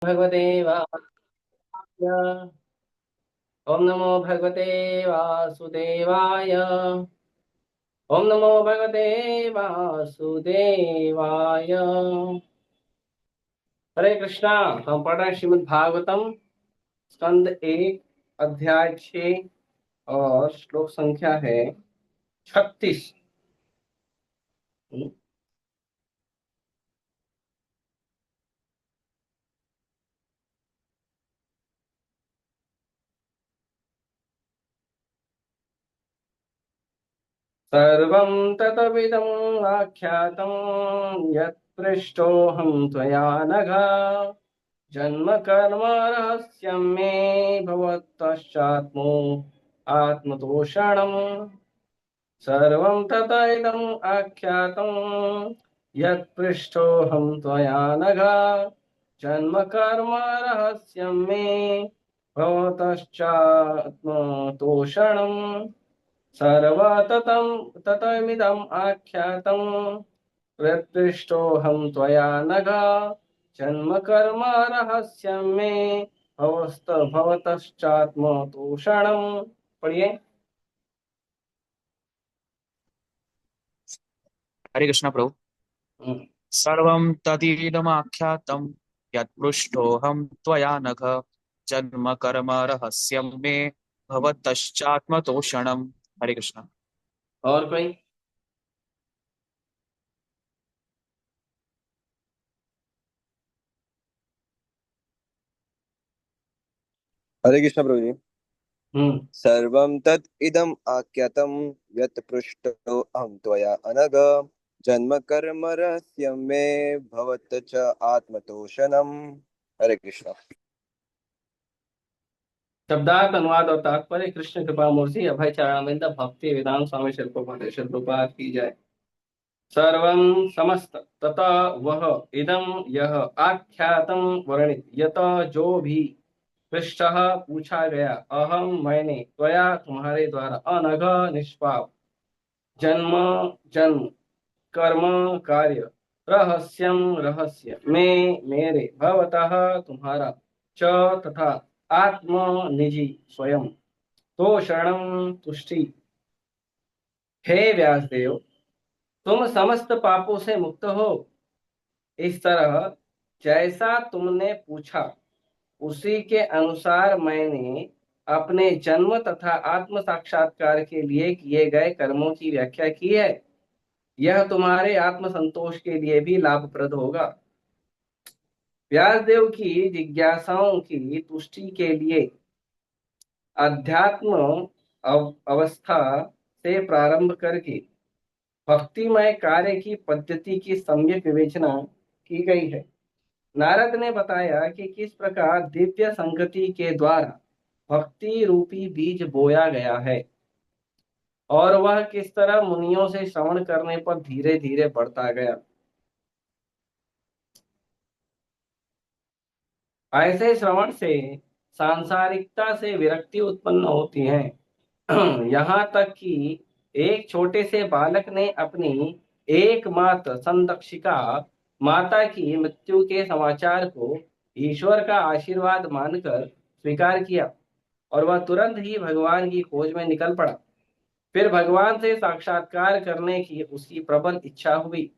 भगवते वासुदेवाय। ओम नमो भगवते वासुदेवाय। ओम नमो भगवते वासुदेवाय। हरे कृष्णा। हम पढ़ रहे हैं श्रीमद् भागवतम स्कंद 1 अध्याय 6 और श्लोक संख्या है 36। सर्वं ततविदम् आख्यातं यत् पृष्टोऽहं त्वया नघ। जन्म कर्म रहस्यं मे भवतश्चात्मो आत्मतोषणम्। सर्वं तत इदम् आख्यातं यत् पृष्टोऽहं त्वया नघ। जन्म कर्म रहस्यं मे भवतश्चात्मतोषणम्। सर्वततं ततमिदम् आख्यातं यत्पृष्टोऽहं त्वया नघ। जन्म कर्म रहस्यं मे भवतश्चात्मतोषणम्। पढ़िए। हरे कृष्ण प्रभु। सर्वं तदिदमाख्यातं यत्पृष्टोऽहं त्वया नघ। जन्म कर्म रहस्यं मे भवतश्चात्मतोषणम्। हरे कृष्ण। और कोई? हरे कृष्ण प्रभु जी। हम्म सर्वं तत् इदम् आख्यातं यत् पृष्टो अहं त्वया अनघ। जन्म कर्म रहस्यं मे भवत च आत्मतोषणम्। हरे कृष्ण। शब्दार्थ अनुवाद और तात्पर्य कृष्ण कृपा मूर्ति अभय चरणारविंद भक्ति वेदांत स्वामी शिल प्रपाद की जाए। सर्वं समस्त तथा वह इदम यह आख्यातम वर्णित यत जो भी पृष्ठः पूछा गया अहम मैंने त्वया तुम्हारे द्वारा अनघ निष्पाप जन्म जन्म कर्म कार्य रहस्यम रहस्य में मेरे भवतः तुम्हारा च तथा आत्म निजी स्वयं तो शरणम तुष्टि। हे व्यासदेव, तुम समस्त पापों से मुक्त हो। इस तरह जैसा तुमने पूछा उसी के अनुसार मैंने अपने जन्म तथा आत्म साक्षात्कार के लिए किए गए कर्मों की व्याख्या की है। यह तुम्हारे आत्म संतोष के लिए भी लाभप्रद होगा। व्यासदेव की जिज्ञासाओं की तुष्टि के लिए अध्यात्म अवस्था से प्रारंभ करके भक्तिमय कार्य की पद्धति की सम्यक विवेचना की गई है। नारद ने बताया कि किस प्रकार दिव्य संगति के द्वारा भक्ति रूपी बीज बोया गया है और वह किस तरह मुनियों से श्रवण करने पर धीरे धीरे बढ़ता गया। ऐसे श्रवण से सांसारिकता से विरक्ति उत्पन्न होती है। यहाँ तक कि एक छोटे से बालक ने अपनी एकमात्र संरक्षिका माता की मृत्यु के समाचार को ईश्वर का आशीर्वाद मानकर स्वीकार किया और वह तुरंत ही भगवान की खोज में निकल पड़ा। फिर भगवान से साक्षात्कार करने की उसकी प्रबल इच्छा हुई।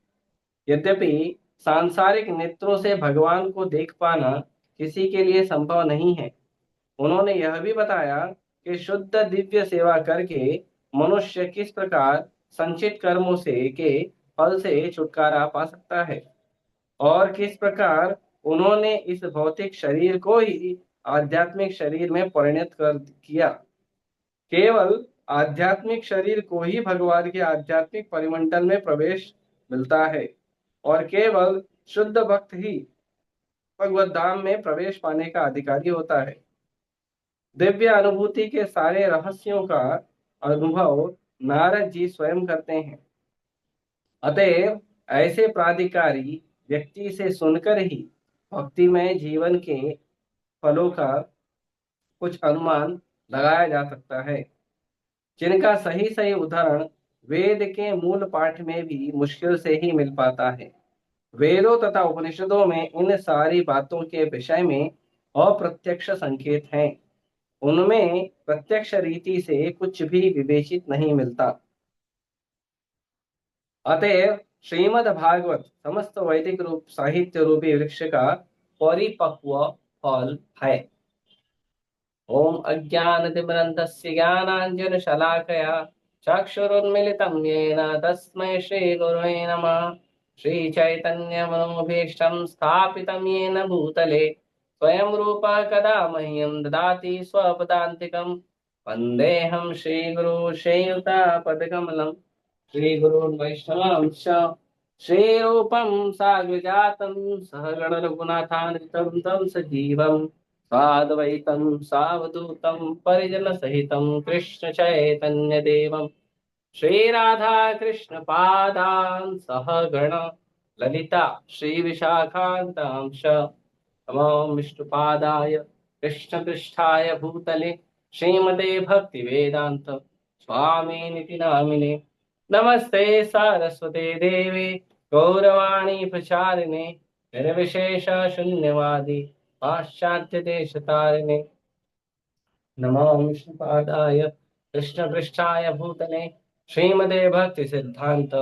यद्यपि सांसारिक नेत्रों से भगवान को देख पाना किसी के लिए संभव नहीं है, उन्होंने यह भी बताया कि शुद्ध दिव्य सेवा करके मनुष्य किस प्रकार संचित कर्मों से के फल से छुटकारा पा सकता है और किस प्रकार उन्होंने इस भौतिक शरीर को ही आध्यात्मिक शरीर में परिणत कर किया। केवल आध्यात्मिक शरीर को ही भगवान के आध्यात्मिक परिमंडल में प्रवेश मिलता है और केवल शुद्ध भक्त ही भगवत धाम में प्रवेश पाने का अधिकारी होता है। दिव्य अनुभूति के सारे रहस्यों का अनुभव नारद जी स्वयं करते हैं। अतएव ऐसे प्राधिकारी व्यक्ति से सुनकर ही भक्तिमय जीवन के फलों का कुछ अनुमान लगाया जा सकता है, जिनका सही सही उदाहरण वेद के मूल पाठ में भी मुश्किल से ही मिल पाता है। वेदों तथा उपनिषदों में इन सारी बातों के विषय में अप्रत्यक्ष संकेत हैं। उनमें प्रत्यक्ष रीति से कुछ भी विवेचित नहीं मिलता। अतएव श्रीमद् भागवत समस्त वैदिक रूप साहित्य रूपी वृक्ष का परिपक्व फल है। ओम अज्ञानतिमिरन्धस्य ज्ञानाञ्जनशलाकया चक्षुरुन्मिलितं येन तस्मै श्रीगुरुवे नमः। श्रीचैतन्यमनोभीष्टं स्थापितं येन भूतले स्वयं रूपः कदा मह्यं ददाति स्वपदान्तिकं। वन्देऽहं श्रीगुरो श्रीयुतापदकमलं श्रीगुरून् वैष्णवांश्च श्रीरूपं साग्रजातं सहगण रघुनाथान्वितं तं सजीवम् साद्वैतं सावधूतं परिजनसहितं कृष्ण चैतन्य देवं श्रीराधा कृष्ण पादान् सहगण ललिता श्रीविशाखान्तांश नमो विष्णुपादाय कृष्णपृष्ठाय भूतले श्रीमते भक्तिवेदान्त स्वामिनिति नामिने नमस्ते सारस्वते देवे गौरवाणी प्रचारिणे निर्विशेष शून्यवादी पाश्चात्य देश तारिणे नमो विष्णुपादाय कृष्णपृष्ठाय भूतले श्रीमते भक्ति सिद्धांत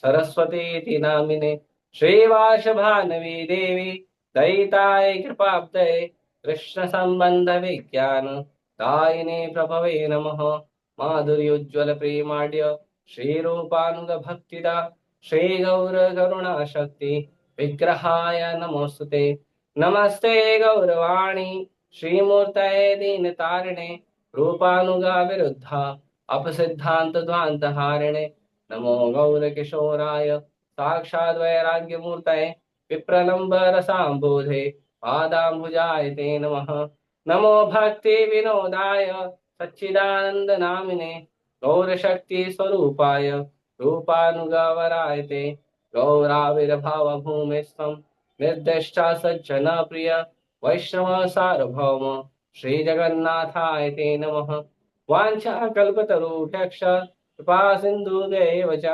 सरस्वती नामिने श्रीवासभानवी देवी दयिताय कृपाब्दये कृष्ण संबंध विज्ञान दायिने प्रभवे नमः। माधुर्योज्वल प्रेमाढ्य श्रीरूपानुग भक्तिदा श्री गौर करुणा शक्ति विग्रहाय नमोस्तुते। नमस्ते गौरवाणी श्रीमूर्तये दीनतारिणे रूपानुगा विरुद्धा अपसिद्धांत ध्वांत हारिणे नमो गौर किशोराय साक्षात् वैराग्यमूर्तये विप्रलंब रसाम्बोधे पादाम्बुजाय ते नमः। नमो भक्ति विनोदाय सच्चिदानंद नामिने गौर शक्ति स्वरूपाय रूपानुगावराय ते गौराविर्भाव भूमिस्त्वं निर्दिष्टा सज्जन प्रिय वैष्णव सार्वभौम श्री जगन्नाथाय ते नमः। वाञ्छा कल्पतरुभ्यश्च कृपा सिन्धुभ्यैव च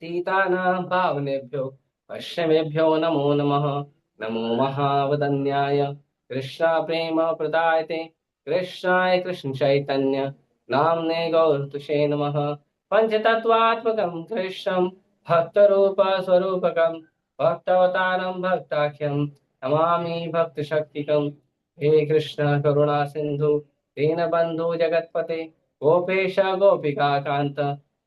तीतानां पावनेभ्यो पश्चिमेभ्यो नमो नमः। नमो महावदन्याय कृष्णा प्रेम प्रदायते कृष्णाय कृष्ण चैतन्य नाम्ने गौरतुषे नमः। पंचतत्वात्मकं कृष्णं भक्तरूप स्वरूपकं भक्तवतारं भक्ताख्यं नमामि भक्तशक्तिकं। हे कृष्ण करुणा सिंधु दीनबंधु जगत्पते गोपेश गोपिका कांत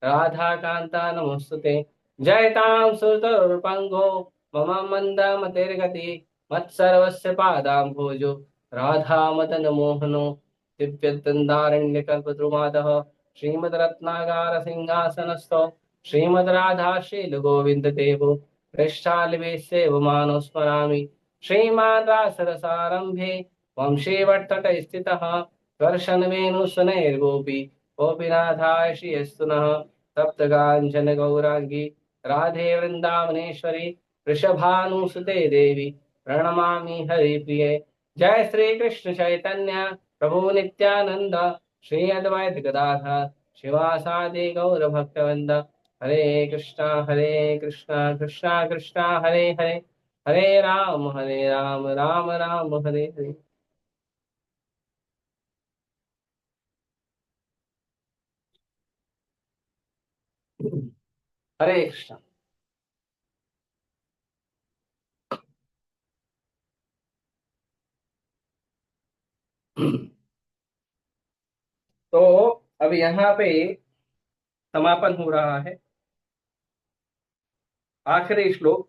राधा कांता नमोस्तुते। जयतां सुरतरुपंगो मम मंद मतिर्गति मत्सर्वस्य पादाम्भोजो राधा मदन मोहनो दिव्यदन्दारण्यकल्पद्रुमादः श्रीमद्रत्नागार सिंहासनस्थो श्रीमद् राधा शील गोविंद देवो पृष्ठालवे सेवमानो स्मरामि। श्रीमान् रासरसारम्भे वंशीवट्टट स्थितः कर्षणवेणुसुनैर्गोपी गोपीनाथाय श्रियस्तु नः। तप्तकाञ्चन गौरांगी राधे वृंदावनेश्वरी वृषभानुसुते देवी प्रणमामि हरिप्रिये। जय श्री कृष्ण चैतन्य प्रभु नित्यानंद श्री अद्वैत गदाधर शिवासादि गौर भक्तवृंद। हरे कृष्णा कृष्णा कृष्णा हरे हरे हरे राम राम राम हरे हरे। हरे कृष्णा। तो अब यहाँ पे समापन हो रहा है। आखिरी श्लोक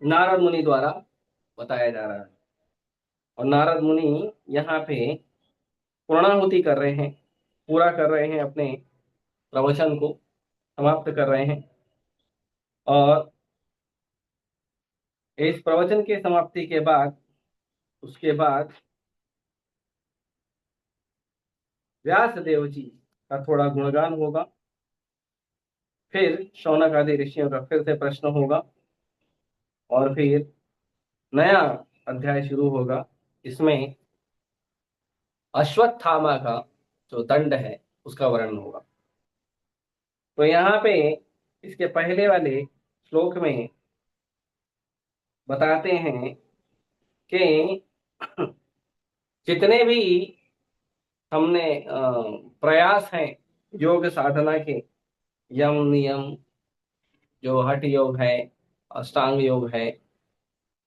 नारद मुनि द्वारा बताया जा रहा है और नारद मुनि यहाँ पे पूर्णाहुति कर रहे हैं, पूरा कर रहे हैं, अपने प्रवचन को समाप्त कर रहे हैं। और इस प्रवचन के समाप्ति के बाद उसके बाद व्यास देव जी का थोड़ा गुणगान होगा, फिर शौनक आदि ऋषियों का फिर से प्रश्न होगा और फिर नया अध्याय शुरू होगा। इसमें अश्वत्थामा का जो दंड है उसका वर्णन होगा। तो यहाँ पे इसके पहले वाले श्लोक में बताते हैं कि जितने भी हमने प्रयास हैं योग साधना के, यम नियम, जो हठ योग है, अष्टांग योग है,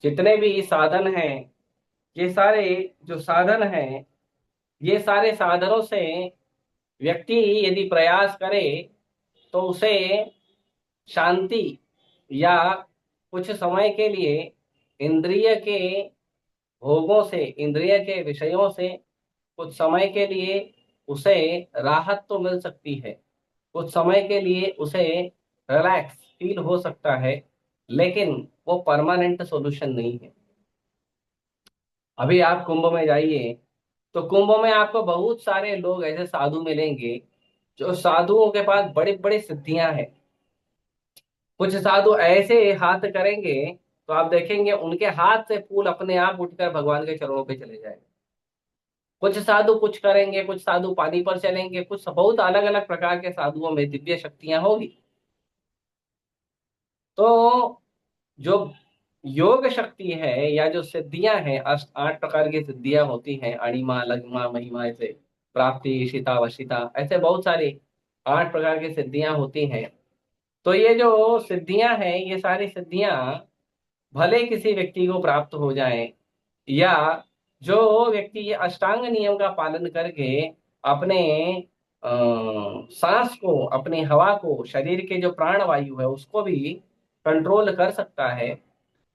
जितने भी साधन हैं, ये सारे जो साधन हैं, ये सारे साधनों से व्यक्ति यदि प्रयास करे तो उसे शांति या कुछ समय के लिए इंद्रिय के भोगों से, इंद्रिय के विषयों से कुछ समय के लिए उसे राहत तो मिल सकती है, कुछ समय के लिए उसे रिलैक्स फील हो सकता है, लेकिन वो परमानेंट सॉल्यूशन नहीं है। अभी आप कुंभ में जाइए तो कुंभ में आपको बहुत सारे लोग ऐसे साधु मिलेंगे जो साधुओं के पास बड़ी बड़ी सिद्धियां हैं। कुछ साधु ऐसे हाथ करेंगे तो आप देखेंगे उनके हाथ से फूल अपने आप उठकर भगवान के चरणों पे चले जाएंगे। कुछ साधु कुछ करेंगे, कुछ साधु पानी पर चलेंगे, कुछ बहुत अलग अलग प्रकार के साधुओं में दिव्य शक्तियां होगी। तो जो योग शक्ति है या जो सिद्धियां हैं, 8 प्रकार की सिद्धियां होती हैं, अणिमा लघिमा महिमा, ऐसे प्राप्ति ईशिता वशिता, ऐसे बहुत सारी 8 प्रकार की सिद्धियां होती हैं। तो ये जो सिद्धियां हैं, ये सारी सिद्धियां भले किसी व्यक्ति को प्राप्त हो जाएं, या जो व्यक्ति ये अष्टांग नियम का पालन करके अपने अ, सांस को, अपनी हवा को, शरीर के जो प्राण वायु है उसको भी कंट्रोल कर सकता है,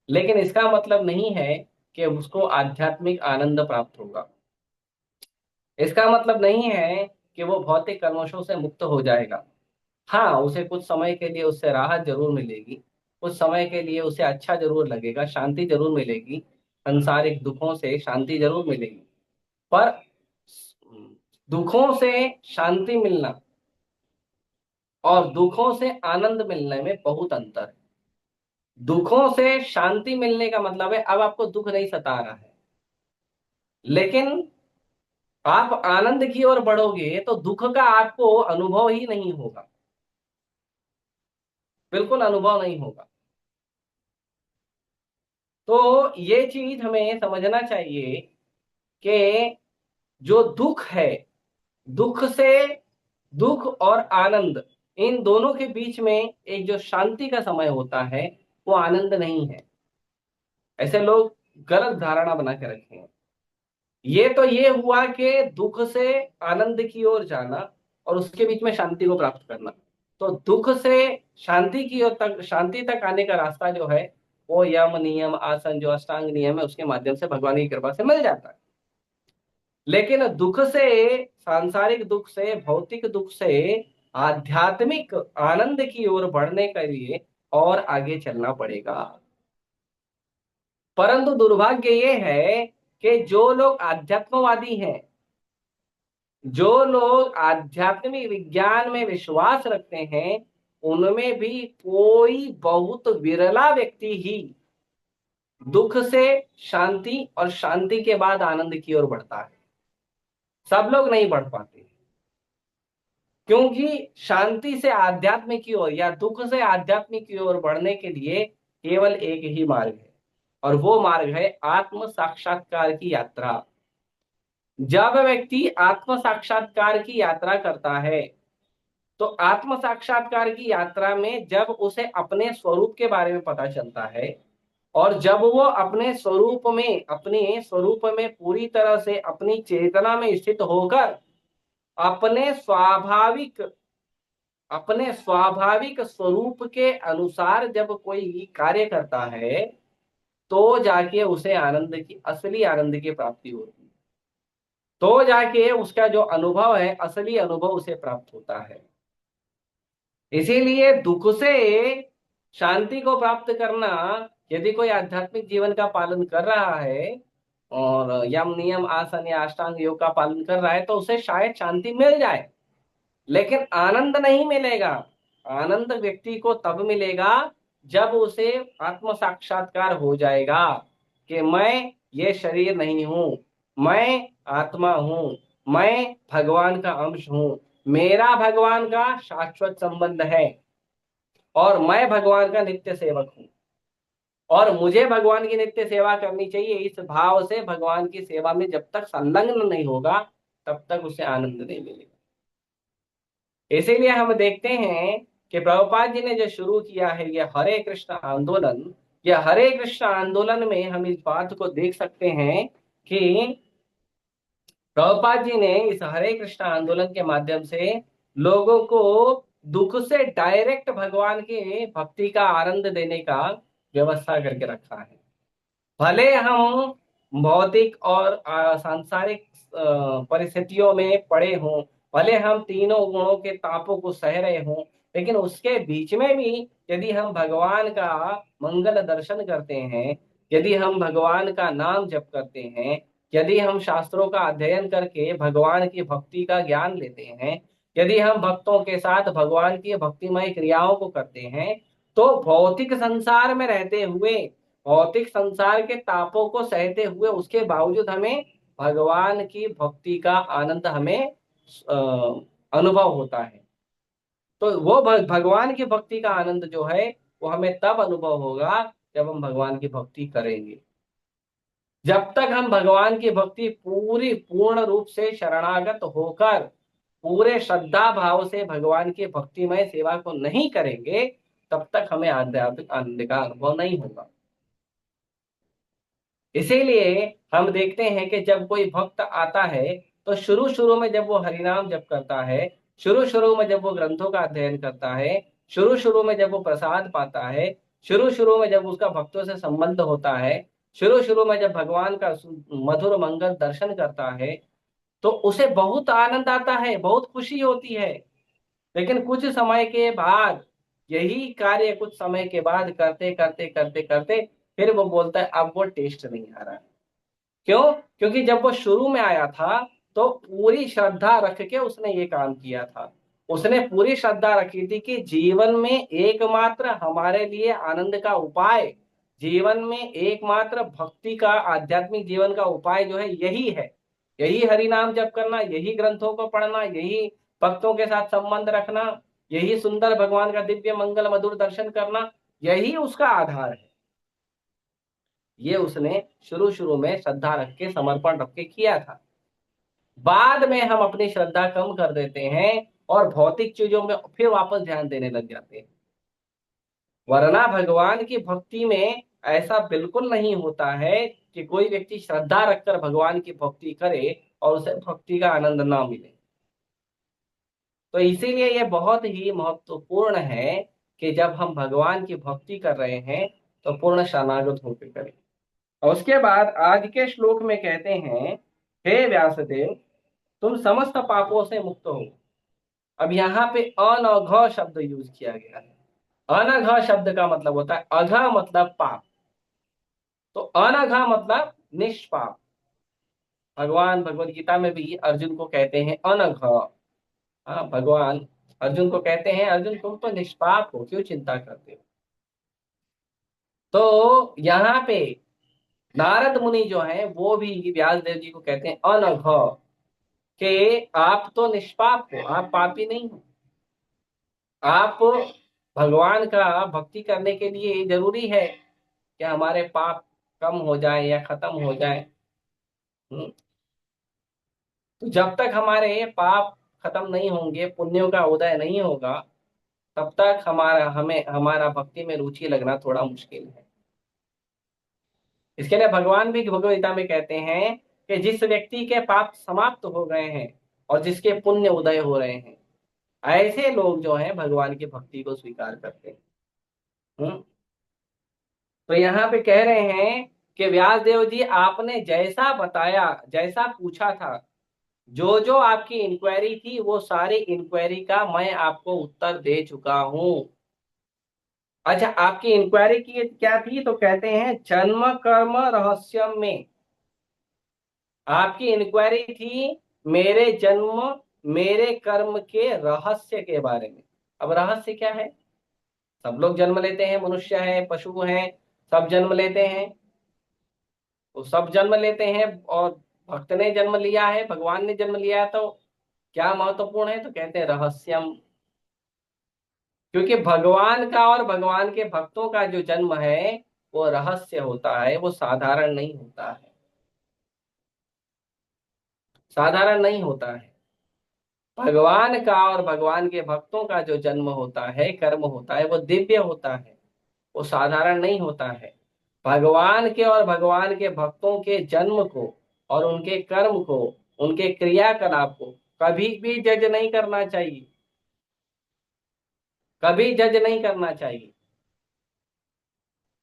लेकिन इसका मतलब नहीं है कि उसको आध्यात्मिक आनंद प्राप्त होगा। इसका मतलब नहीं है कि वो भौतिक कल्मशों से मुक्त हो जाएगा। हाँ, उसे कुछ समय के लिए उससे राहत जरूर मिलेगी, कुछ समय के लिए उसे अच्छा जरूर लगेगा, शांति जरूर मिलेगी, सांसारिक दुखों से शांति जरूर मिलेगी। पर दुखों से शांति मिलना और दुखों से आनंद मिलने में बहुत अंतर है। दुखों से शांति मिलने का मतलब है अब आपको दुख नहीं सता रहा है, लेकिन आप आनंद की ओर बढ़ोगे तो दुख का आपको अनुभव ही नहीं होगा, बिल्कुल अनुभव नहीं होगा। तो ये चीज हमें समझना चाहिए कि जो दुख है, दुख से, दुख और आनंद, इन दोनों के बीच में एक जो शांति का समय होता है वो आनंद नहीं है। ऐसे लोग गलत धारणा बना के रखे हैं। ये तो ये हुआ कि दुख से आनंद की ओर जाना और उसके बीच में शांति को प्राप्त करना। तो दुख से शांति की ओर तक, शांति तक आने का रास्ता जो है वो यम नियम आसन, जो अष्टांग नियम है, उसके माध्यम से भगवान की कृपा से मिल जाता है। लेकिन दुख से, सांसारिक दुख से, भौतिक दुख से आध्यात्मिक आनंद की ओर बढ़ने के लिए और आगे चलना पड़ेगा। परंतु दुर्भाग्य ये है कि जो लोग आध्यात्मवादी हैं, जो लोग आध्यात्मिक विज्ञान में विश्वास रखते हैं, उनमें भी कोई बहुत विरला व्यक्ति ही दुख से शांति और शांति के बाद आनंद की ओर बढ़ता है। सब लोग नहीं बढ़ पाते, क्योंकि शांति से आध्यात्म की ओर या दुख से आध्यात्म की ओर बढ़ने के लिए केवल एक ही मार्ग है, और वो मार्ग है आत्म साक्षात्कार की यात्रा। जब व्यक्ति आत्म साक्षात्कार की यात्रा करता है, तो आत्म साक्षात्कार की यात्रा में जब उसे अपने स्वरूप के बारे में पता चलता है, और जब वो अपने स्वरूप में पूरी तरह से अपनी चेतना में स्थित होकर अपने स्वाभाविक अपने स्वाभाविक स्वरूप के अनुसार जब कोई कार्य करता है, तो जाके उसे आनंद की, असली आनंद की प्राप्ति होती है। तो जाके उसका जो अनुभव है, असली अनुभव उसे प्राप्त होता है। इसीलिए दुख से शांति को प्राप्त करना, यदि कोई आध्यात्मिक जीवन का पालन कर रहा है और यम नियम आसन या अष्टांग योग का पालन कर रहा है, तो उसे शायद शांति मिल जाए, लेकिन आनंद नहीं मिलेगा। आनंद व्यक्ति को तब मिलेगा जब उसे आत्म साक्षात्कार हो जाएगा कि मैं ये शरीर नहीं हूं, मैं आत्मा हूं, मैं भगवान का अंश हूं, मेरा भगवान का शाश्वत संबंध है और मैं भगवान का नित्य सेवक हूं। और मुझे भगवान की नित्य सेवा करनी चाहिए, इस भाव से भगवान की सेवा में जब तक संलग्न नहीं होगा तब तक उसे आनंद नहीं मिलेगा। इसीलिए हम देखते हैं कि प्रभुपाद जी ने जो शुरू किया है ये हरे कृष्ण आंदोलन, ये हरे कृष्ण आंदोलन में हम इस बात को देख सकते हैं कि प्रभुपाद जी ने इस हरे कृष्ण आंदोलन के माध्यम से लोगों को दुख से डायरेक्ट भगवान की भक्ति का आनंद देने का व्यवस्था करके रखा है। भले हम भौतिक और सांसारिक परिस्थितियों में पड़े हों, भले हम तीनों गुणों के तापों को सह रहे हों, लेकिन उसके बीच में भी यदि हम भगवान का मंगल दर्शन करते हैं, यदि हम भगवान का नाम जप करते हैं, यदि हम शास्त्रों का अध्ययन करके भगवान की भक्ति का ज्ञान लेते हैं, यदि हम भक्तों के साथ भगवान की भक्तिमय क्रियाओं को करते हैं, तो भौतिक संसार में रहते हुए, भौतिक संसार के तापों को सहते हुए, उसके बावजूद हमें भगवान की भक्ति का आनंद हमें अनुभव होता है। तो वो भगवान की भक्ति का आनंद जो है वो हमें तब अनुभव होगा जब हम भगवान की भक्ति करेंगे। जब तक हम भगवान की भक्ति पूरी पूर्ण रूप से शरणागत होकर पूरे श्रद्धा भाव से भगवान की भक्तिमय सेवा को नहीं करेंगे, तब तक हमें आध्यात्मिक आनंद का अनुभव नहीं होगा। इसीलिए हम देखते हैं कि जब कोई भक्त आता है तो शुरू शुरू में जब वो हरिनाम जप करता है, शुरू शुरू में जब वो ग्रंथों का अध्ययन करता है, शुरू शुरू में जब वो प्रसाद पाता है, शुरू शुरू में जब उसका भक्तों से संबंध होता है, शुरू शुरू में जब भगवान का मधुर मंगल दर्शन करता है, तो उसे बहुत आनंद आता है, बहुत खुशी होती है। लेकिन कुछ समय के बाद, यही कार्य कुछ समय के बाद करते करते करते करते फिर वो बोलता है अब वो टेस्ट नहीं आ रहा। क्यों? क्योंकि जब वो शुरू में आया था तो पूरी श्रद्धा रख के उसने ये काम किया था। उसने पूरी श्रद्धा रखी थी कि जीवन में एकमात्र हमारे लिए आनंद का उपाय, जीवन में एकमात्र भक्ति का, आध्यात्मिक जीवन का उपाय जो है यही है। यही हरि नाम जप करना, यही ग्रंथों को पढ़ना, यही भक्तों के साथ संबंध रखना, यही सुंदर भगवान का दिव्य मंगल मधुर दर्शन करना, यही उसका आधार है। ये उसने शुरू शुरू में श्रद्धा रख के, समर्पण रख के किया था। बाद में हम अपनी श्रद्धा कम कर देते हैं और भौतिक चीजों में फिर वापस ध्यान देने लग जाते हैं। वरना भगवान की भक्ति में ऐसा बिल्कुल नहीं होता है कि कोई व्यक्ति श्रद्धा रखकर भगवान की भक्ति करे और उसे भक्ति का आनंद ना मिले। तो इसीलिए यह बहुत ही महत्वपूर्ण है कि जब हम भगवान की भक्ति कर रहे हैं तो पूर्ण शरणागत होकर करें। और उसके बाद आज के श्लोक में कहते हैं, हे व्यासदेव, तुम समस्त पापों से मुक्त हो। अब यहाँ पे अनघ शब्द यूज किया गया है। अनघ शब्द का मतलब होता है, अघ मतलब पाप, तो अनघ मतलब निष्पाप। भगवान भगवत गीता में भी अर्जुन को कहते हैं अनघ। हाँ, भगवान अर्जुन को कहते हैं, अर्जुन तुम तो निष्पाप हो, क्यों चिंता करते हो। तो यहाँ पे नारद मुनि जो है वो भी व्यास देव जी को कहते हैं अनघ, कि आप तो निष्पाप हो, आप पापी नहीं हो। आप भगवान का भक्ति करने के लिए जरूरी है कि हमारे पाप कम हो जाए या खत्म हो जाए। तो जब तक हमारे पाप खत्म नहीं होंगे, पुण्यों का उदय नहीं होगा, तब तक हमारा भक्ति में रुचि लगना थोड़ा मुश्किल है। इसके लिए भगवान भी भगवद गीता में कहते हैं कि जिस व्यक्ति के पाप समाप्त हो गए हैं और जिसके पुण्य उदय हो रहे हैं, ऐसे लोग जो हैं भगवान की भक्ति को स्वीकार करते हैं। तो यहाँ पे कह रहे हैं कि व्यास देव जी, आपने जैसा बताया, जैसा पूछा था, जो जो आपकी इंक्वायरी थी, वो सारी इंक्वायरी का मैं आपको उत्तर दे चुका हूं। अच्छा, आपकी इंक्वायरी की क्या थी? तो कहते हैं जन्म कर्म रहस्यम में आपकी इंक्वायरी थी मेरे जन्म मेरे कर्म के रहस्य के बारे में। अब रहस्य क्या है? सब लोग जन्म लेते हैं, मनुष्य है, पशु हैं, सब जन्म लेते हैं। तो सब जन्म लेते हैं और भक्त ने जन्म लिया है, भगवान ने जन्म लिया है, तो क्या महत्वपूर्ण है? तो कहते हैं रहस्यम। क्योंकि भगवान का और भगवान के भक्तों का जो जन्म है वो रहस्य होता है, वो साधारण नहीं होता है, साधारण नहीं होता है। भगवान का और भगवान के भक्तों का जो जन्म होता है, कर्म होता है, वो दिव्य होता है, वो साधारण नहीं होता है। भगवान के और भगवान के भक्तों के जन्म को और उनके कर्म को, उनके क्रियाकलाप को कभी भी जज नहीं करना चाहिए, कभी जज नहीं करना चाहिए।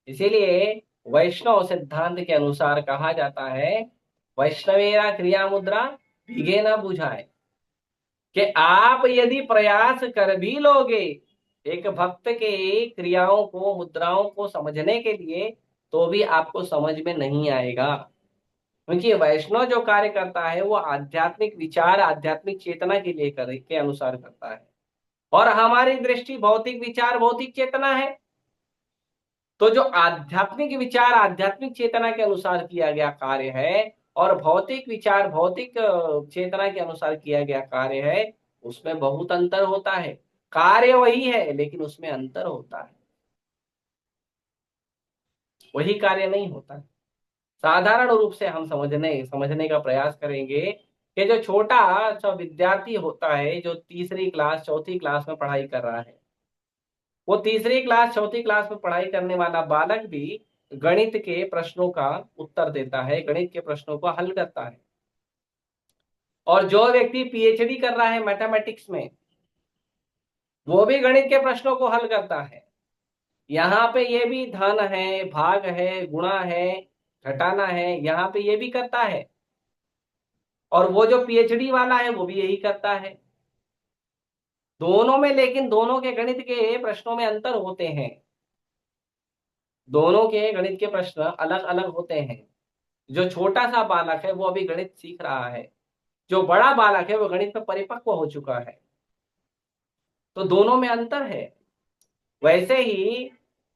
इसीलिए वैष्णव सिद्धांत के अनुसार कहा जाता है, वैष्णवेरा क्रिया मुद्रा भीगे ना बुझाए, कि आप यदि प्रयास कर भी लोगे एक भक्त के क्रियाओं को, मुद्राओं को समझने के लिए, तो भी आपको समझ में नहीं आएगा। क्योंकि वैष्णव जो कार्य करता है वो आध्यात्मिक विचार, आध्यात्मिक चेतना के लिए के अनुसार करता है, और हमारी दृष्टि भौतिक विचार, भौतिक चेतना है। तो जो आध्यात्मिक विचार, आध्यात्मिक चेतना के अनुसार किया गया कार्य है, और भौतिक विचार, भौतिक चेतना के अनुसार किया गया कार्य है, उसमें बहुत अंतर होता है। कार्य वही है लेकिन उसमें अंतर होता है, वही कार्य नहीं होता है। साधारण रूप से हम समझने का प्रयास करेंगे कि जो छोटा सा विद्यार्थी होता है, जो तीसरी क्लास, चौथी क्लास में पढ़ाई कर रहा है, वो तीसरी क्लास, चौथी क्लास में पढ़ाई करने वाला बालक भी गणित के प्रश्नों का उत्तर देता है, गणित के प्रश्नों को हल करता है। और जो व्यक्ति पीएचडी कर रहा है मैथमेटिक्स में, वो भी गणित के प्रश्नों को हल करता है। यहाँ पे ये भी धन है, भाग है, गुणा है, घटाना है, यहाँ पे ये भी करता है। और वो जो पीएचडी वाला है वो भी यही करता है। दोनों में, लेकिन दोनों के गणित के प्रश्नों में अंतर होते हैं, दोनों के गणित के प्रश्न अलग अलग होते हैं। जो छोटा सा बालक है वो अभी गणित सीख रहा है, जो बड़ा बालक है वो गणित में परिपक्व हो चुका है। तो दोनों में अंतर है। वैसे ही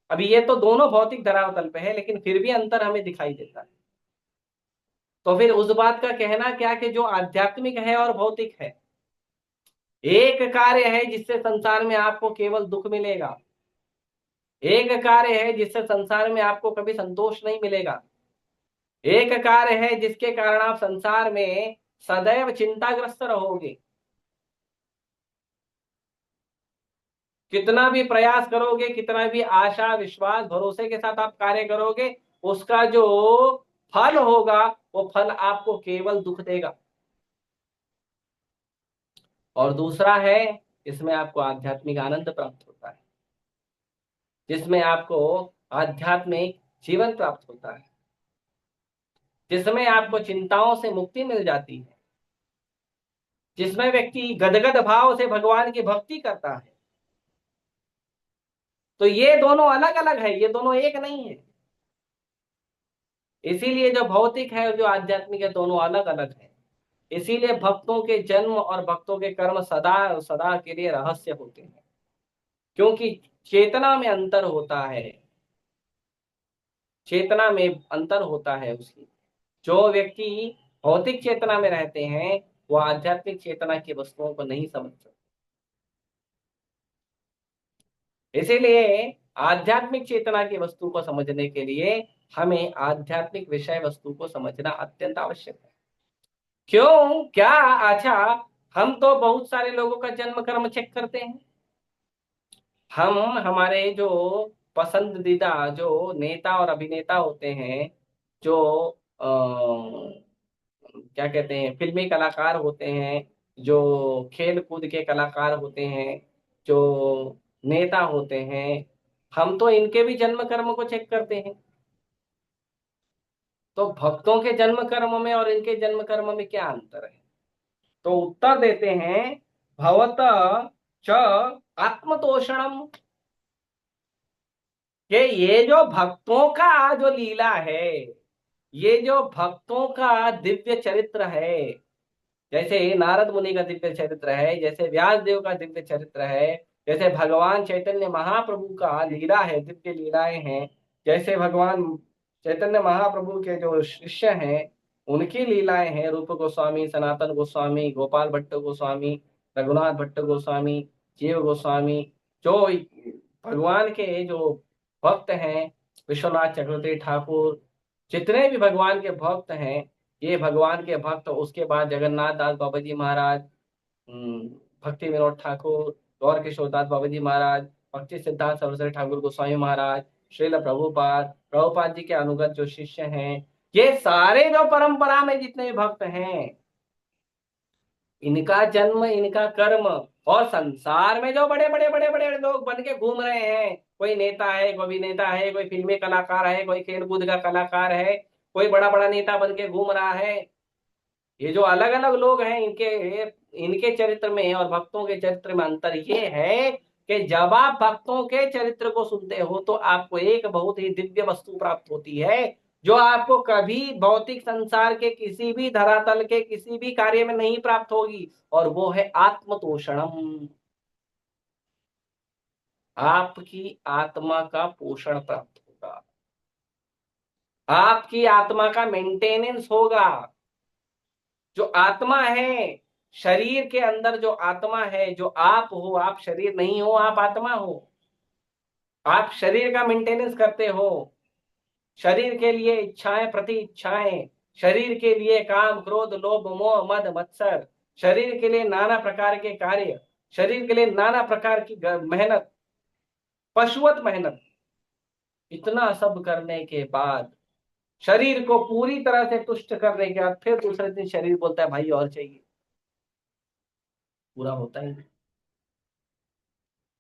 अभी ये तो दोनों भौतिक धरातल पे है, लेकिन फिर भी अंतर हमें दिखाई देता है। तो फिर उस बात का कहना क्या कि जो आध्यात्मिक है और भौतिक है, एक कार्य है जिससे संसार में आपको केवल दुख मिलेगा, एक कार्य है जिससे संसार में आपको कभी संतोष नहीं मिलेगा, एक कार्य है जिसके कारण आप संसार में सदैव चिंताग्रस्त रहोगे। कितना भी प्रयास करोगे, कितना भी आशा, विश्वास, भरोसे के साथ आप कार्य करोगे, उसका जो फल होगा वो फल आपको केवल दुख देगा। और दूसरा है, इसमें आपको आध्यात्मिक आनंद प्राप्त होता है, जिसमें आपको आध्यात्मिक जीवन प्राप्त होता है, जिसमें आपको चिंताओं से मुक्ति मिल जाती है, जिसमें व्यक्ति गदगद भाव से भगवान की भक्ति करता है। तो ये दोनों अलग अलग है, ये दोनों एक नहीं है। इसीलिए जो भौतिक है और जो आध्यात्मिक है, दोनों अलग अलग है। इसीलिए भक्तों के जन्म और भक्तों के कर्म सदा सदा के लिए रहस्य होते हैं, क्योंकि चेतना में अंतर होता है, चेतना में अंतर होता है उसकी। जो व्यक्ति भौतिक चेतना में रहते हैं वो आध्यात्मिक चेतना की वस्तुओं को नहीं समझ सकते। इसीलिए आध्यात्मिक चेतना की वस्तु को समझने के लिए हमें आध्यात्मिक विषय वस्तु को समझना अत्यंत आवश्यक है। क्यों, क्या? अच्छा, हम तो बहुत सारे लोगों का जन्म कर्म चेक करते हैं। हम, हमारे जो पसंदीदा जो नेता और अभिनेता होते हैं, जो क्या कहते हैं, फिल्मी कलाकार होते हैं, जो खेल कूद के कलाकार होते हैं, जो नेता होते हैं, हम तो इनके भी जन्म कर्म को चेक करते हैं। तो भक्तों के जन्म कर्म में और इनके जन्म कर्म में क्या अंतर है? तो उत्तर देते हैं, भवत च आत्मतोषणम, कि ये जो भक्तों का जो लीला है, ये जो भक्तों का दिव्य चरित्र है, जैसे नारद मुनि का दिव्य चरित्र है, जैसे व्यास देव का दिव्य चरित्र है, जैसे भगवान चैतन्य महाप्रभु का लीला है, दिव्य लीलाएं हैं, जैसे भगवान चैतन्य महाप्रभु के जो शिष्य हैं उनकी लीलाएं हैं, रूप गोस्वामी, सनातन गोस्वामी, गोपाल भट्ट गोस्वामी, रघुनाथ भट्ट गोस्वामी, जीव गोस्वामी, जो भगवान के जो भक्त हैं, विश्वनाथ चक्रवर्ती ठाकुर, जितने भी भगवान के भक्त हैं, ये भगवान के भक्त। उसके बाद जगन्नाथ दास बाबा जी महाराज, हम्म, भक्ति विनोद ठाकुर, गौर किशोर दास बाबा जी महाराज, भक्ति सिद्धांत सरस्वती ठाकुर गोस्वामी महाराज, श्रील प्रभुपाद, प्रभुपाद जी के अनुगत जो शिष्य हैं, ये सारे जो परंपरा में जितने भी भक्त हैं, इनका जन्म, इनका कर्म, और संसार में जो बड़े बड़े बड़े बड़े लोग बन के घूम रहे हैं, कोई नेता है, कोई अभिनेता है, कोई फिल्मी कलाकार है, कोई खेल कूद का कलाकार है, कोई बड़ा बड़ा नेता बन के घूम रहा है, ये जो अलग अलग लोग हैं, इनके इनके चरित्र में और भक्तों के चरित्र में अंतर ये है कि जब आप भक्तों के चरित्र को सुनते हो तो आपको एक बहुत ही दिव्य वस्तु प्राप्त होती है, जो आपको कभी भौतिक संसार के किसी भी धरातल के किसी भी कार्य में नहीं प्राप्त होगी, और वो है आत्मतोषणम। आपकी आत्मा का पोषण प्राप्त होगा, आपकी आत्मा का मेंटेनेंस होगा। जो आत्मा है, शरीर के अंदर जो आत्मा है, जो आप हो, आप शरीर नहीं हो, आप आत्मा हो। आप शरीर का मेंटेनेंस करते हो, शरीर के लिए इच्छाएं प्रति इच्छाएं, शरीर के लिए काम क्रोध लोभ मोह मद मत्सर, शरीर के लिए नाना प्रकार के कार्य, शरीर के लिए नाना प्रकार की मेहनत, पशुवत मेहनत। इतना सब करने के बाद, शरीर को पूरी तरह से तुष्ट करने के बाद, फिर दूसरे दिन शरीर बोलता है भाई और चाहिए, पूरा होता ही नहीं।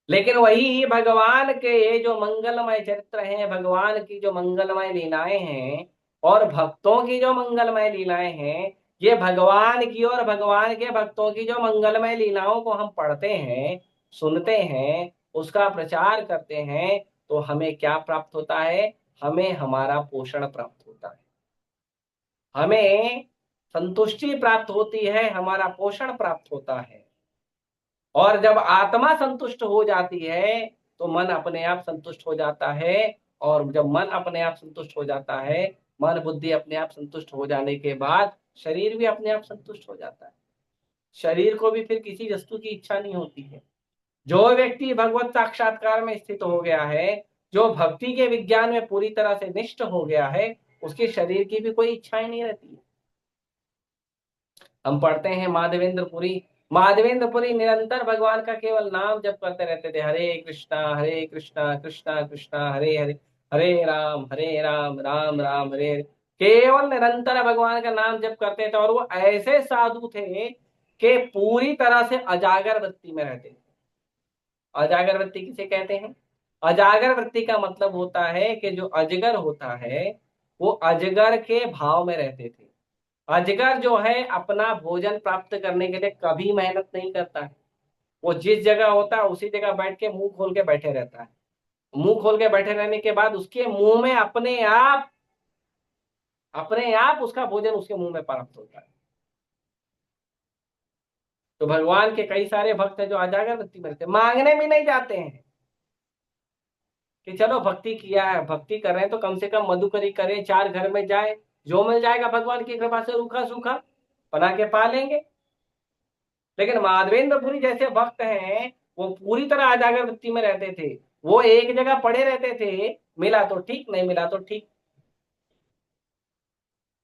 लेकिन वही भगवान के ये जो मंगलमय चरित्र हैं, भगवान की जो मंगलमय लीलाएं हैं, और भक्तों की जो मंगलमय लीलाएं हैं, ये भगवान की और भगवान के भक्तों की जो मंगलमय लीलाओं को हम पढ़ते हैं, सुनते हैं, उसका प्रचार करते हैं, तो हमें क्या प्राप्त होता है? हमें हमारा पोषण प्राप्त होता है, हमें संतुष्टि प्राप्त होती है, हमारा पोषण प्राप्त होता है। और जब आत्मा संतुष्ट हो जाती है तो मन अपने आप संतुष्ट हो जाता है, और जब मन अपने आप संतुष्ट हो जाता है, मन बुद्धि अपने आप संतुष्ट हो जाने के बाद शरीर भी अपने आप संतुष्ट हो जाता है। शरीर को भी फिर किसी वस्तु की इच्छा नहीं होती है। जो व्यक्ति भगवत साक्षात्कार में स्थित हो गया है, जो भक्ति के विज्ञान में पूरी तरह से निष्ठ हो गया है, उसके शरीर की भी कोई इच्छाएं नहीं रहती है। हम पढ़ते हैं माधवेंद्रपुरी, माधवेंद्रपुरी निरंतर भगवान का केवल नाम जप करते रहते थे, हरे कृष्णा कृष्णा कृष्णा हरे हरे, हरे राम राम राम हरे हरे। केवल निरंतर भगवान का नाम जप करते थे, और वो ऐसे साधु थे कि पूरी तरह से अजागर वृत्ति में रहते थे। अजागर वृत्ति किसे कहते हैं? अजागर वृत्ति का मतलब होता है कि जो अजगर होता है, वो अजगर के भाव में रहते थे। अजगर जो है अपना भोजन प्राप्त करने के लिए कभी मेहनत नहीं करता है, वो जिस जगह होता है उसी जगह बैठ के मुंह खोल के बैठे रहता है। मुंह खोल के बैठे रहने के बाद उसके मुंह में अपने आप उसका भोजन उसके मुंह में प्राप्त होता है। तो भगवान के कई सारे भक्त हैं जो अजागर वृत्ति में रहते हैं, मांगने भी नहीं जाते हैं कि चलो भक्ति किया है, भक्ति कर रहे हैं तो कम से कम मधुकरी करें, चार घर में जाए, जो मिल जाएगा भगवान की कृपा से रूखा सूखा बना के पा लेंगे। लेकिन माधवेंद्रपुरी जैसे भक्त हैं, वो पूरी तरह अजागर वृत्ति में रहते थे। वो एक जगह पड़े रहते थे, मिला तो ठीक, नहीं मिला तो ठीक,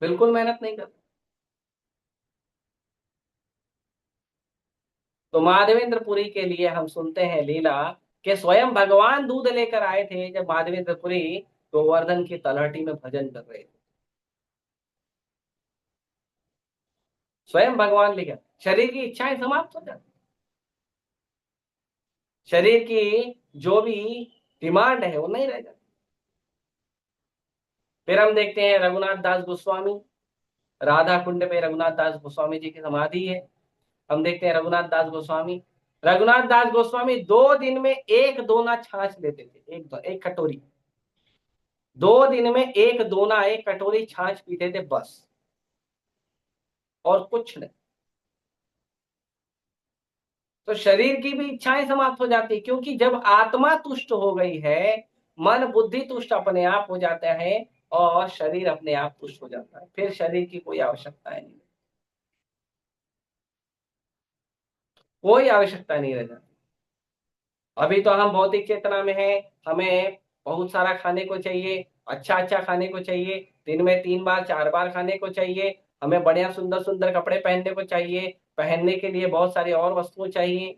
बिल्कुल मेहनत नहीं करते। तो माधवेंद्रपुरी के लिए हम सुनते हैं लीला कि स्वयं भगवान दूध लेकर आए थे जब माधवेंद्रपुरी गोवर्धन की तलहटी में भजन कर रहे थे। स्वयं भगवान लेकर, शरीर की इच्छाएं समाप्त हो जाती, शरीर की जो भी डिमांड है वो नहीं रह जाती। फिर हम देखते हैं रघुनाथ दास गोस्वामी, राधा कुंड पे रघुनाथ दास गोस्वामी जी की समाधि है। हम देखते हैं रघुनाथ दास गोस्वामी 2 दिन में एक दोना छाछ लेते थे, एक कटोरी, 2 दिन में एक दोना, एक कटोरी छाछ पीते थे बस, और कुछ नहीं। तो शरीर की भी इच्छाएं समाप्त हो जाती, क्योंकि जब आत्मा तुष्ट हो गई है, मन बुद्धि तुष्ट अपने आप हो जाता है, और शरीर अपने आप तुष्ट हो जाता है, फिर शरीर की कोई आवश्यकता नहीं, कोई आवश्यकता नहीं रह जाती। अभी तो हम भौतिक चेतना में हैं, हमें बहुत सारा खाने को चाहिए, अच्छा अच्छा खाने को चाहिए, दिन में 3 बार 4 बार खाने को चाहिए, हमें बढ़िया सुंदर सुंदर कपड़े पहनने को चाहिए, पहनने के लिए बहुत सारी और वस्तुएं चाहिए,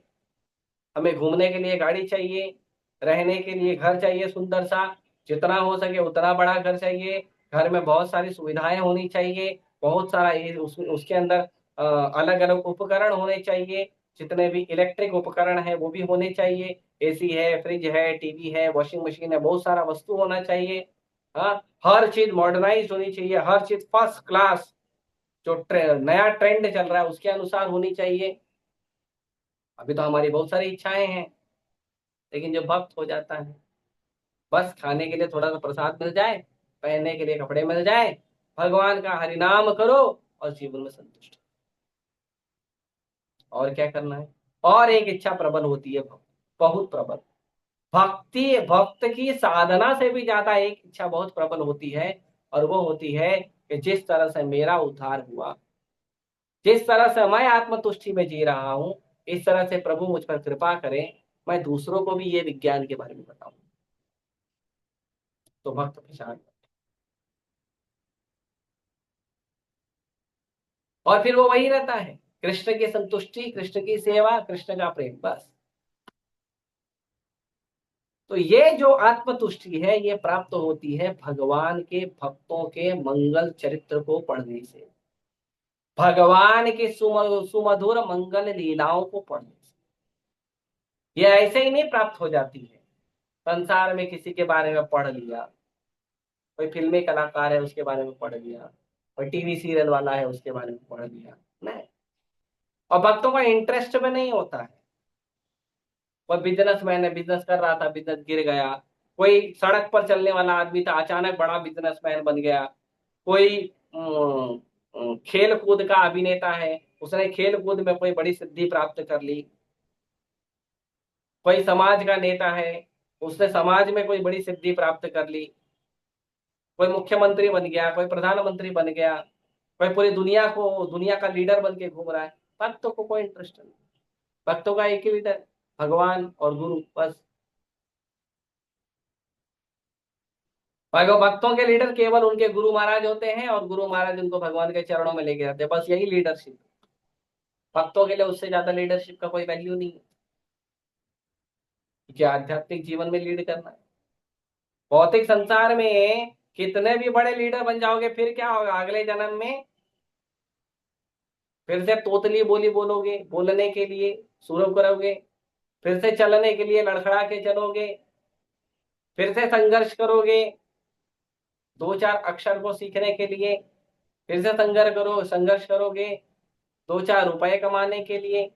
हमें घूमने के लिए गाड़ी चाहिए, रहने के लिए घर चाहिए सुंदर सा, जितना हो सके उतना बड़ा घर चाहिए, घर में बहुत सारी सुविधाएं होनी चाहिए, बहुत सारा उसके अंदर अलग अलग उपकरण होने चाहिए, जितने भी इलेक्ट्रिक उपकरण है वो भी होने चाहिए, एसी है, फ्रिज है, टीवी है, वॉशिंग मशीन है, बहुत सारा वस्तु होना चाहिए। हाँ, हर चीज मॉडर्नाइज होनी चाहिए, हर चीज फर्स्ट क्लास, जो नया ट्रेंड चल रहा है उसके अनुसार होनी चाहिए। अभी तो हमारी बहुत सारी इच्छाएं हैं, लेकिन जब वक्त हो जाता है, बस खाने के लिए थोड़ा सा प्रसाद मिल जाए, पहनने के लिए कपड़े मिल जाए, भगवान का हरिनाम करो और जीवन में संतुष्ट हो। और क्या करना है? और एक इच्छा प्रबल होती है, बहुत प्रबल। भक्ति, भक्त की साधना से भी ज्यादा एक इच्छा बहुत प्रबल होती है, और वो होती है कि जिस तरह से मेरा उद्धार हुआ, जिस तरह से मैं आत्मतुष्टि में जी रहा हूं, इस तरह से प्रभु मुझ पर कृपा करें, मैं दूसरों को भी ये विज्ञान के बारे में बताऊं। तो भक्त पहचान, और फिर वो वही रहता है, कृष्ण की संतुष्टि, कृष्ण की सेवा, कृष्ण का प्रेम, बस। तो ये जो आत्मतुष्टि है ये प्राप्त होती है भगवान के भक्तों के मंगल चरित्र को पढ़ने से, भगवान के सुमधुर मंगल लीलाओं को पढ़ने से। ये ऐसे ही नहीं प्राप्त हो जाती है, संसार में किसी के बारे में पढ़ लिया, कोई फिल्मी कलाकार है उसके बारे में पढ़ लिया, कोई टीवी सीरियल वाला है उसके बारे में पढ़ लिया, नहीं। और भक्तों का इंटरेस्ट में नहीं होता है। कोई बिजनेसमैन है, बिजनेस कर रहा था, बिजनेस गिर गया, कोई सड़क पर चलने वाला आदमी था, अचानक बड़ा बिजनेसमैन बन गया, कोई खेल कूद का अभिनेता है, उसने खेल कूद में कोई बड़ी सिद्धि प्राप्त कर ली, कोई समाज का नेता है, उसने समाज में कोई बड़ी सिद्धि प्राप्त कर ली, कोई मुख्यमंत्री बन गया, कोई प्रधानमंत्री बन गया, कोई पूरी दुनिया का लीडर बन के घूम रहा है। भक्तों को कोई इंटरेस्ट नहीं, भक्तों का एक ही लीडर, भगवान और गुरु, बस। भक्तों के लीडर केवल उनके गुरु महाराज होते हैं, और गुरु महाराज उनको भगवान के चरणों में लेके जाते हैं, बस यही लीडरशिप। भक्तों के लिए उससे ज्यादा लीडरशिप का कोई वैल्यू नहीं है, क्योंकि आध्यात्मिक जीवन में लीड करना है। भौतिक संसार में कितने भी बड़े लीडर बन जाओगे, फिर क्या होगा अगले जन्म में? फिर से तोतली बोली बोलोगे, बोलने के लिए शुरू करोगे, फिर से चलने के लिए लड़खड़ा के चलोगे, फिर से संघर्ष करोगे 2-4 अक्षर को सीखने के लिए, फिर से संघर्ष करोगे 2-4 रुपए कमाने के लिए।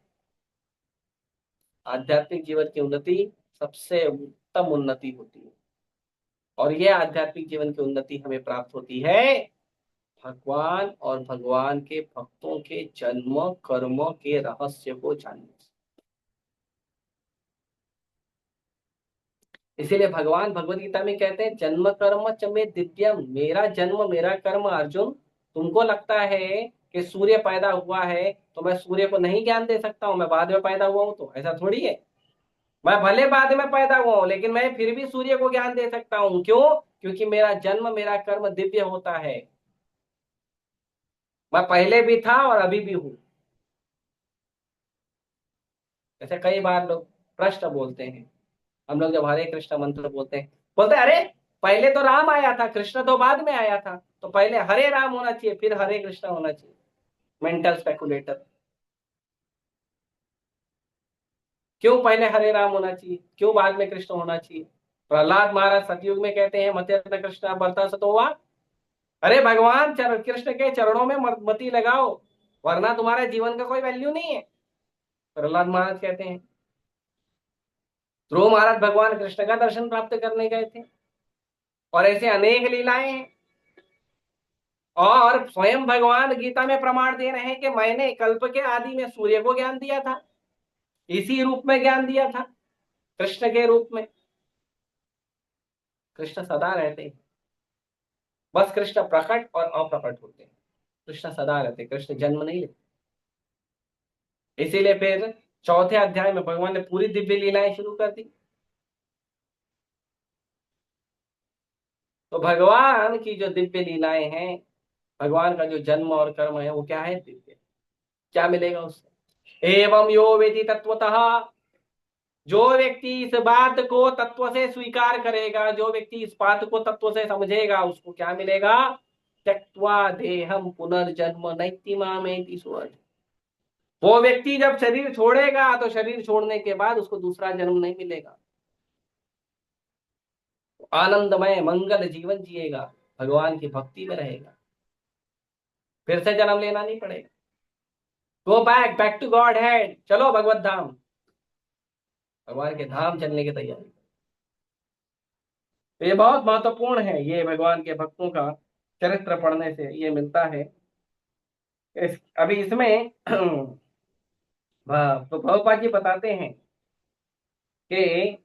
आध्यात्मिक जीवन की उन्नति सबसे उत्तम उन्नति होती है, और यह आध्यात्मिक जीवन की उन्नति हमें प्राप्त होती है भगवान और भगवान के भक्तों के जन्म कर्म के रहस्य को जानने से। इसीलिए भगवान भगवत गीता में कहते हैं, जन्म कर्म च मे दिव्यम, मेरा जन्म मेरा कर्म। अर्जुन, तुमको लगता है कि सूर्य पैदा हुआ है तो मैं सूर्य को नहीं ज्ञान दे सकता हूं, मैं बाद में पैदा हुआ हूं, तो ऐसा थोड़ी है। मैं भले बाद में पैदा हुआ हूं, लेकिन मैं फिर भी सूर्य को ज्ञान दे सकता हूं। क्यों? क्योंकि मेरा जन्म मेरा कर्म दिव्य होता है, मैं पहले भी था और अभी भी हूं। जैसे कई बार लोग प्रश्न बोलते हैं, हम लोग जब हरे कृष्ण मंत्र बोलते हैं, बोलते हैं अरे पहले तो राम आया था, कृष्ण तो बाद में आया था, तो पहले हरे राम होना चाहिए फिर हरे कृष्ण होना चाहिए। Mental speculator. क्यों पहले हरे राम होना चाहिए, क्यों बाद में कृष्ण होना चाहिए? प्रहलाद महाराज सतयुग में कहते हैं, मते न कृष्ण बरता सतो हुआ। अरे भगवान कृष्ण के चरणों में मति लगाओ, वरना तुम्हारे जीवन का कोई वैल्यू नहीं है, प्रहलाद महाराज कहते हैं। ध्रुव महाराज भगवान कृष्ण का दर्शन प्राप्त करने गए थे, और ऐसे अनेक लीलाएं हैं। और स्वयं भगवान गीता में प्रमाण दे रहे हैं कि मैंने कल्प के आदि में सूर्य को ज्ञान दिया था, इसी रूप में ज्ञान दिया था, कृष्ण के रूप में। कृष्ण सदा रहते हैं, बस कृष्ण प्रकट और अप्रकट होते हैं, कृष्ण सदा रहते, कृष्ण जन्म नहीं लेते। इसीलिए फिर चौथे अध्याय में भगवान ने पूरी दिव्य लीलाएं शुरू कर दी। तो भगवान की जो दिव्य लीलाएं हैं, भगवान का जो जन्म और कर्म है, वो क्या है? दिव्य। क्या मिलेगा उससे? एवं यो वेति तत्वतः, जो व्यक्ति इस बात को तत्व से स्वीकार करेगा, जो व्यक्ति इस बात को तत्व से समझेगा, उसको क्या मिलेगा? त्यक्त्वा देहम पुनर्जन्म नैति मामेति सुअर्थ। वो व्यक्ति जब शरीर छोड़ेगा तो शरीर छोड़ने के बाद उसको दूसरा जन्म नहीं मिलेगा, आनंदमय मंगल जीवन जिएगा, भगवान की भक्ति में रहेगा, फिर से जन्म लेना नहीं पड़ेगा। Go back back to Godhead, चलो भगवत धाम, भगवान के धाम चलने की तैयारी। तो ये बहुत महत्वपूर्ण है, ये भगवान के भक्तों का चरित्र पढ़ने से ये मिलता है। अभी इसमें तो प्रभुपाद जी बताते हैं कि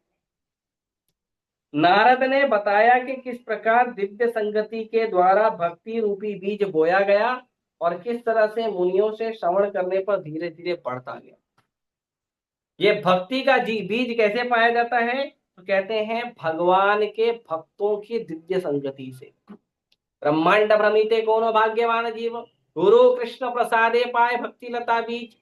नारद ने बताया कि किस प्रकार दिव्य संगति के द्वारा भक्ति रूपी बीज बोया गया और किस तरह से मुनियों से श्रवण करने पर धीरे धीरे बढ़ता गया। ये भक्ति का बीज कैसे पाया जाता है? तो कहते हैं भगवान के भक्तों की दिव्य संगति से। ब्रह्मांड भ्रमिते कोनो भाग्यवान जीव, गुरु कृष्ण प्रसादे पाए भक्ति लता बीज।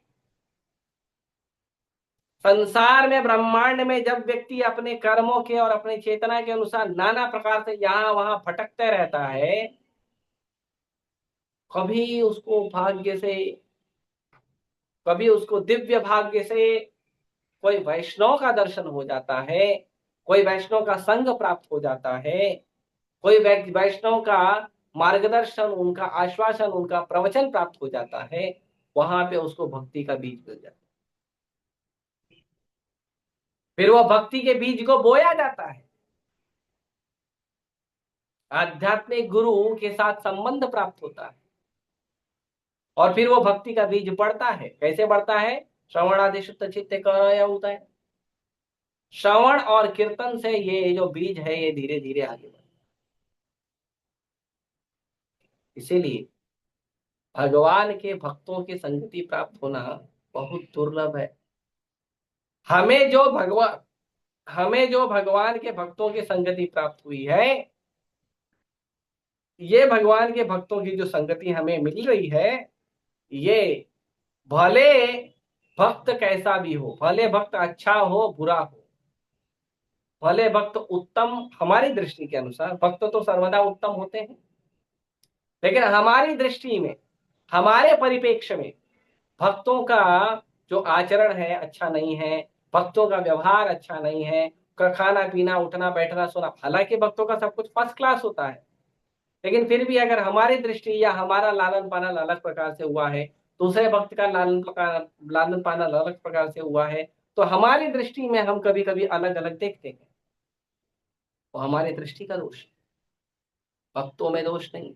संसार में, ब्रह्मांड में जब व्यक्ति अपने कर्मों के और अपने चेतना के अनुसार नाना प्रकार से यहां वहां भटकते रहता है, कभी उसको भाग्य से, कभी उसको दिव्य भाग्य से कोई वैष्णव का दर्शन हो जाता है, कोई वैष्णव का संग प्राप्त हो जाता है, कोई वैष्णव का मार्गदर्शन, उनका आश्वासन, उनका प्रवचन प्राप्त हो जाता है, वहां पे उसको भक्ति का बीज मिल जाता है। फिर वो भक्ति के बीज को बोया जाता है, आध्यात्मिक गुरु के साथ संबंध प्राप्त होता है, और फिर वो भक्ति का बीज बढ़ता है। कैसे बढ़ता है? श्रवणादि शुद्ध चित्त का होता है। श्रवण और कीर्तन से ये जो बीज है ये धीरे धीरे आगे बढ़ता है। इसीलिए भगवान के भक्तों की संगति प्राप्त होना बहुत दुर्लभ है। हमें जो भगवान के भक्तों की संगति प्राप्त हुई है, ये भगवान के भक्तों की जो संगति हमें मिल रही है, ये भले भक्त कैसा भी हो, भले भक्त अच्छा हो बुरा हो, भले भक्त उत्तम, हमारी दृष्टि के अनुसार भक्त तो सर्वदा उत्तम होते हैं, लेकिन हमारी दृष्टि में, हमारे परिप्रेक्ष्य में भक्तों का जो आचरण है अच्छा नहीं है, भक्तों का व्यवहार अच्छा नहीं है, खाना पीना उठना बैठना सोना, हालांकि भक्तों का सब कुछ फर्स्ट क्लास होता है, लेकिन फिर भी अगर हमारी दृष्टि या हमारा लालन पालन अलग प्रकार से हुआ है, दूसरे भक्त का लालन पालन अलग प्रकार से हुआ है, तो हमारी दृष्टि में हम कभी कभी अलग अलग देखते हैं। वो हमारी दृष्टि का दोष है, भक्तों में दोष नहीं।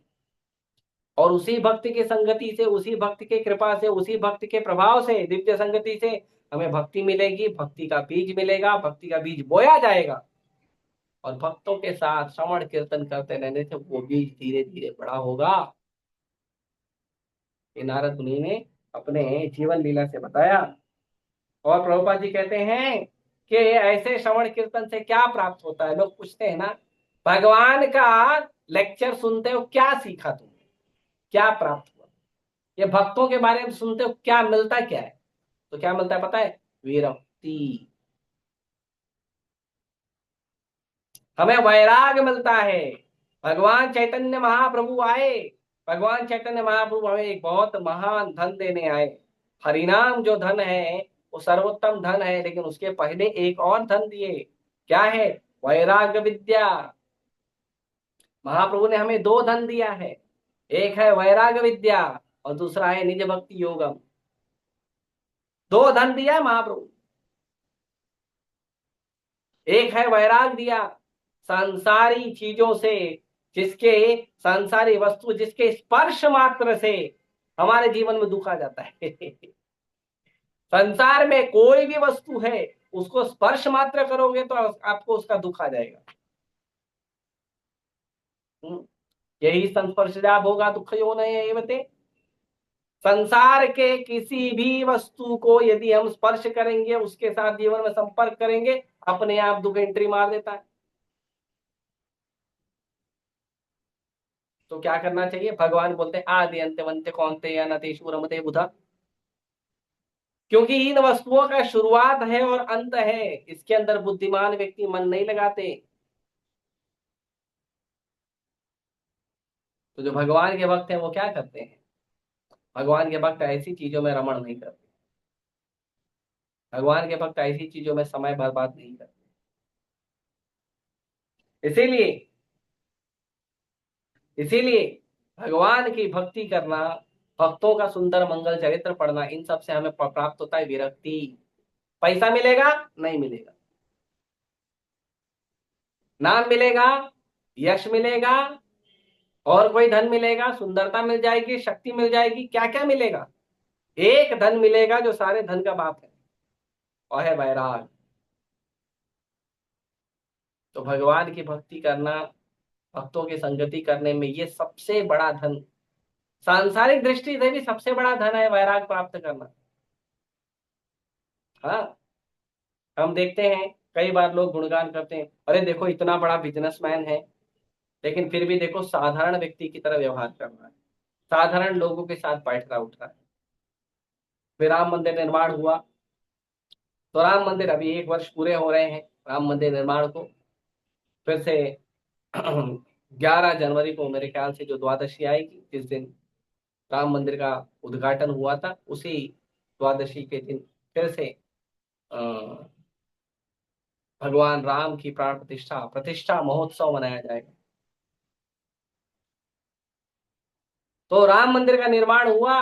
और उसी भक्त की संगति से, उसी भक्त के कृपा से, उसी भक्त के प्रभाव से, दिव्य संगति से हमें भक्ति मिलेगी, भक्ति का बीज मिलेगा, भक्ति का बीज बोया जाएगा, और भक्तों के साथ श्रवण कीर्तन करते रहने से वो बीज धीरे धीरे बड़ा होगा। ये नारद मुनि ने अपने जीवन लीला से बताया। और प्रभुपाद जी कहते हैं कि ऐसे श्रवण कीर्तन से क्या प्राप्त होता है? लोग पूछते हैं ना, भगवान का लेक्चर सुनते हो क्या सीखा तुमने, क्या प्राप्त हुआ? ये भक्तों के बारे में सुनते हो क्या मिलता क्या है? तो क्या मिलता है पता है? विरक्ति। हमें वैराग मिलता है। भगवान चैतन्य महाप्रभु आए, भगवान चैतन्य महाप्रभु हमें एक बहुत महान धन देने आए। हरिनाम जो धन है वो सर्वोत्तम धन है, लेकिन उसके पहले एक और धन दिए। क्या है? वैराग विद्या। महाप्रभु ने हमें दो धन दिया है, एक है वैराग विद्या और दूसरा है निज भक्ति योगम। दो धन दिया है महाप्रभु। एक है वैराग दिया, सांसारी चीजों से, जिसके सांसारी वस्तु, जिसके स्पर्श मात्र से हमारे जीवन में दुख आ जाता है। संसार में कोई भी वस्तु है, उसको स्पर्श मात्र करोगे तो आपको उसका दुख आ जाएगा। यही संस्पर्शजा भोगा दुख यो नये। संसार के किसी भी वस्तु को यदि हम स्पर्श करेंगे, उसके साथ जीवन में संपर्क करेंगे, अपने आप दुख एंट्री मार देता है। तो क्या करना चाहिए? भगवान बोलते आदि अंत वंते कौन्ते या नतेषु रमते बुधा, क्योंकि इन वस्तुओं का शुरुआत है और अंत है, इसके अंदर बुद्धिमान व्यक्ति मन नहीं लगाते। तो जो भगवान के भक्त हैं वो क्या करते हैं? भगवान के भक्त ऐसी चीजों में रमण नहीं करते, भगवान के भक्त ऐसी चीजों में समय बर्बाद नहीं करते। इसीलिए इसीलिए भगवान की भक्ति करना, भक्तों का सुंदर मंगल चरित्र पढ़ना, इन सब से हमें प्राप्त होता है विरक्ति। पैसा मिलेगा? नहीं मिलेगा। नाम मिलेगा, यश मिलेगा, और कोई धन मिलेगा, सुंदरता मिल जाएगी, शक्ति मिल जाएगी, क्या क्या मिलेगा? एक धन मिलेगा जो सारे धन का बाप है, और है वैराग। तो भगवान की भक्ति करना, भक्तों की संगति करने में ये सबसे बड़ा धन, सांसारिक दृष्टि से भी सबसे बड़ा धन है वैराग प्राप्त करना। हाँ, हम देखते हैं कई बार लोग गुणगान करते हैं, अरे देखो इतना बड़ा बिजनेसमैन है, लेकिन फिर भी देखो साधारण व्यक्ति की तरह व्यवहार कर रहा है, साधारण लोगों के साथ बैठ रहा उठ रहा है। फिर राम मंदिर निर्माण हुआ, तो राम मंदिर अभी 1 वर्ष पूरे हो रहे हैं राम मंदिर निर्माण को। फिर से 11 जनवरी को मेरे ख्याल से जो द्वादशी आएगी, जिस दिन राम मंदिर का उद्घाटन हुआ था, उसी द्वादशी के दिन फिर से अ, भगवान राम की प्राण प्रतिष्ठा प्रतिष्ठा महोत्सव मनाया जाएगा। तो राम मंदिर का निर्माण हुआ,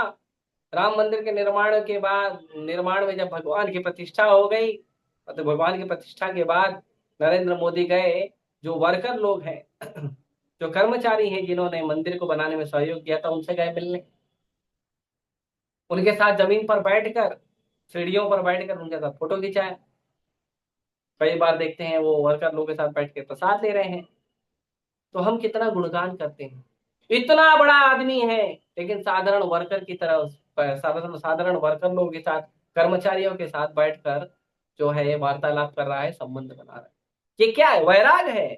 राम मंदिर के निर्माण के बाद, निर्माण में जब भगवान की प्रतिष्ठा हो गई, तो भगवान की प्रतिष्ठा के बाद नरेंद्र मोदी गए, जो वर्कर लोग हैं जो कर्मचारी हैं जिन्होंने मंदिर को बनाने में सहयोग किया था, उनसे गए मिलने, उनके साथ जमीन पर बैठकर, सीढ़ियों पर बैठकर उनके साथ फोटो खिंचाया। कई बार देखते हैं वो वर्कर लोगों के साथ बैठ के प्रसाद ले रहे हैं। तो हम कितना गुणगान करते हैं, इतना बड़ा आदमी है, लेकिन साधारण वर्कर की तरह, साधारण साधारण वर्कर लोगों के साथ, कर्मचारियों के साथ बैठकर जो है वार्तालाप कर रहा है, संबंध बना रहा है। ये क्या है? वैराग है।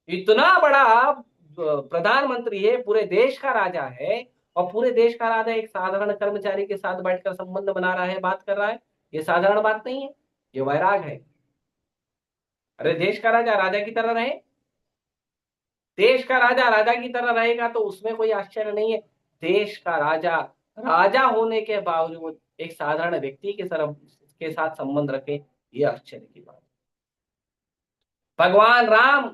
इतना बड़ा प्रधानमंत्री है, पूरे देश का राजा है, और पूरे देश का राजा एक साधारण कर्मचारी के साथ बैठकर संबंध बना रहा है, बात कर रहा है। ये साधारण बात नहीं है, ये वैराग है। अरे देश का राजा राजा की तरह रहे, देश का राजा राजा की तरह रहेगा तो उसमें कोई आश्चर्य नहीं है। देश का राजा राजा होने के बावजूद एक साधारण व्यक्ति के साथ संबंध रखे, ये आश्चर्य की बात। भगवान राम